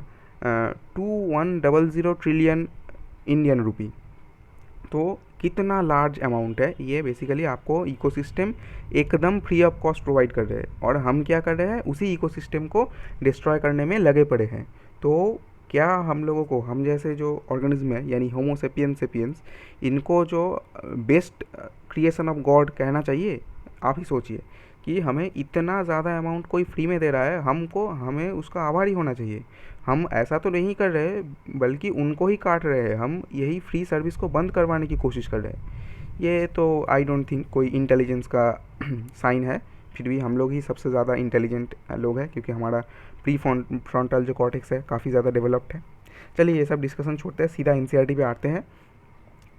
2100 ट्रिलियन इंडियन रुपी। तो कितना लार्ज अमाउंट है ये। बेसिकली आपको इकोसिस्टम एकदम फ्री ऑफ कॉस्ट प्रोवाइड कर रहे हैं, और हम क्या कर रहे हैं, उसी इकोसिस्टम को डिस्ट्रॉय करने में लगे पड़े हैं। तो क्या हम लोगों को, हम जैसे जो ऑर्गेनिज्म है यानी होमो सेपियंस सेपियंस, इनको जो बेस्ट क्रिएशन ऑफ गॉड कहना चाहिए? आप ही सोचिए कि हमें इतना ज़्यादा अमाउंट कोई फ्री में दे रहा है, हमें उसका आभारी होना चाहिए। हम ऐसा तो नहीं कर रहे, बल्कि उनको ही काट रहे हैं। हम यही फ्री सर्विस को बंद करवाने की कोशिश कर रहे हैं। ये तो आई डोंट थिंक कोई इंटेलिजेंस का साइन है। फिर भी हम लोग ही सबसे ज़्यादा इंटेलिजेंट लोग हैं, क्योंकि हमारा प्री फ्रंटल जो कॉर्टेक्स है काफ़ी ज़्यादा डेवलप्ड है। चलिए ये सब डिस्कशन छोड़ते हैं, सीधा एनसीईआरटी पे आते हैं।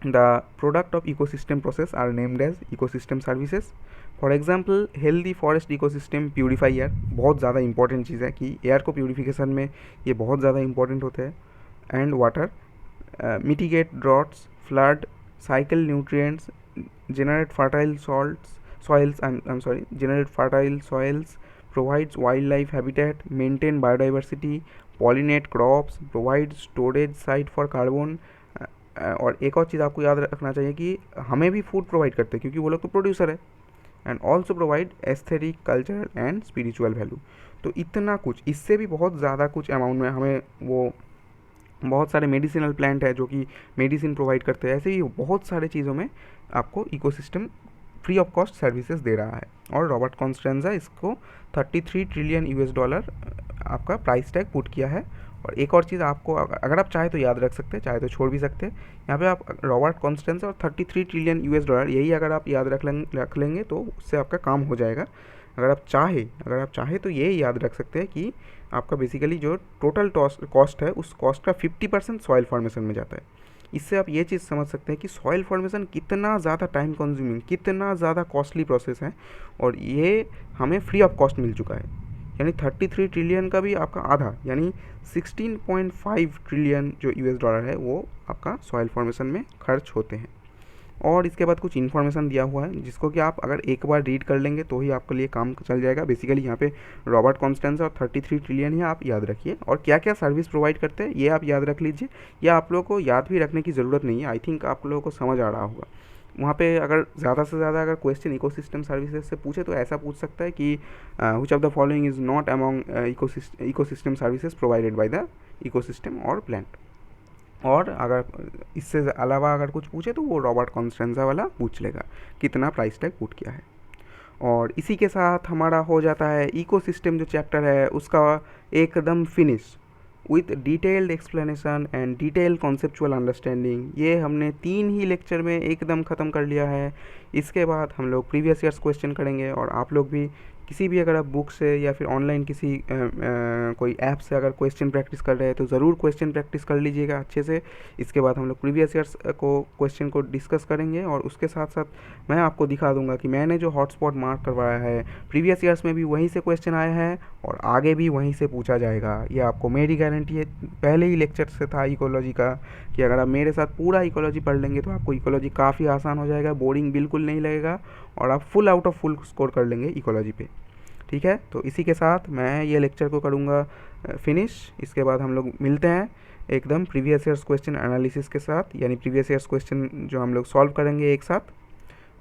The product of ecosystem process are named as ecosystem services. For example healthy forest ecosystem purify air. बहुत ज़्यादा इंपॉर्टेंट चीज़ है कि एयर को प्यूरिफिकेशन में ये बहुत ज़्यादा इंपॉर्टेंट होते हैं। And water mitigate droughts, flood, cycle nutrients, generate fertile soils, provides wildlife habitat, maintain biodiversity, pollinate crops, provide storage site for carbon। और एक और चीज़ आपको याद रखना चाहिए कि हमें भी फूड प्रोवाइड करते हैं, क्योंकि वो लोग तो प्रोड्यूसर है। And also provide aesthetic, cultural and spiritual value. तो इतना कुछ, इससे भी बहुत ज़्यादा कुछ अमाउंट में हमें वो बहुत सारे मेडिसिनल प्लांट है जो कि मेडिसिन प्रोवाइड करते हैं। ऐसे ही बहुत सारे चीज़ों में आपको ecosystem free of cost services दे रहा है। और रॉबर्ट कॉन्स्टेंजा इसको 33 ट्रिलियन यूएस डॉलर आपका प्राइस टैग पुट किया है। और एक और चीज़ आपको अगर आप चाहे तो याद रख सकते हैं, चाहे तो छोड़ भी सकते हैं। यहाँ पे आप रॉबर्ट कॉन्स्टेंजा और 33 ट्रिलियन यूएस डॉलर, यही अगर आप याद रख लेंगे तो उससे आपका काम हो जाएगा। अगर आप चाहे तो ये याद रख सकते हैं कि आपका बेसिकली जो टोटल कॉस्ट है, उस कॉस्ट का 50% सॉइल फॉर्मेशन में जाता है। इससे आप ये चीज़ समझ सकते हैं कि सॉइल फॉर्मेशन कितना ज़्यादा टाइम कंज्यूमिंग, कितना ज़्यादा कॉस्टली प्रोसेस है, और ये हमें फ्री ऑफ कॉस्ट मिल चुका है। यानी 33 ट्रिलियन का भी आपका आधा, यानी 16.5 ट्रिलियन जो यूएस डॉलर है वो आपका सॉइल फॉर्मेशन में खर्च होते हैं। और इसके बाद कुछ इन्फॉर्मेशन दिया हुआ है जिसको कि आप अगर एक बार रीड कर लेंगे तो ही आपके लिए काम चल जाएगा। बेसिकली यहाँ पे रॉबर्ट कॉन्स्टेंजा और 33 ट्रिलियन है, आप याद रखिए। और क्या क्या सर्विस प्रोवाइड करते हैं ये आप याद रख लीजिए। ये आप लोगों को याद भी रखने की ज़रूरत नहीं है, आई थिंक आप लोगों को समझ आ रहा होगा। वहाँ पे अगर ज़्यादा से ज़्यादा अगर क्वेश्चन इकोसिस्टम सर्विसेज से पूछे तो ऐसा पूछ सकता है कि which of the following is not among ecosystem services provided by the ecosystem और प्लांट। और अगर इससे अलावा अगर कुछ पूछे तो वो रॉबर्ट कॉन्स्टेंजा वाला पूछ लेगा कितना प्राइस टैग पुट किया है। और इसी के साथ हमारा हो जाता है इकोसिस्टम जो चैप्टर है उसका एकदम finish with detailed explanation and detail conceptual understanding. ये हमने 3 ही लेक्चर में एकदम ख़त्म कर लिया है। इसके बाद हम लोग प्रीवियस ईयर्स क्वेश्चन करेंगे, और आप लोग भी किसी भी अगर आप बुक से या फिर ऑनलाइन किसी कोई ऐप से अगर क्वेश्चन प्रैक्टिस कर रहे हैं तो ज़रूर क्वेश्चन प्रैक्टिस कर लीजिएगा अच्छे से। इसके बाद हम लोग प्रीवियस ईयर्स को क्वेश्चन को डिस्कस करेंगे, और उसके साथ साथ मैं आपको दिखा दूंगा कि मैंने जो हॉटस्पॉट मार्क करवाया है प्रीवियस ईयर्स में भी वहीं से क्वेश्चन आया है और आगे भी वहीं से पूछा जाएगा। ये आपको मेरी गारंटी है। पहले ही लेक्चर से था इकोलॉजी का कि अगर आप मेरे साथ पूरा इकोलॉजी पढ़ लेंगे तो आपको इकोलॉजी काफ़ी आसान हो जाएगा, बोरिंग बिल्कुल नहीं लगेगा, और आप full out of full score कर लेंगे इकोलॉजी पे। ठीक है, तो इसी के साथ मैं ये लेक्चर को करूँगा फिनिश। इसके बाद हम लोग मिलते हैं एकदम प्रीवियस ईयर्स क्वेश्चन एनालिसिस के साथ, यानी प्रीवियस ईयर्स क्वेश्चन जो हम लोग सॉल्व करेंगे एक साथ।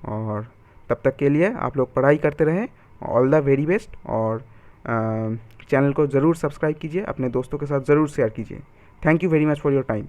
और तब तक के लिए आप लोग पढ़ाई करते रहें। All the very best. और चैनल को ज़रूर सब्सक्राइब कीजिए, अपने दोस्तों के साथ ज़रूर शेयर कीजिए। Thank you very much for your time.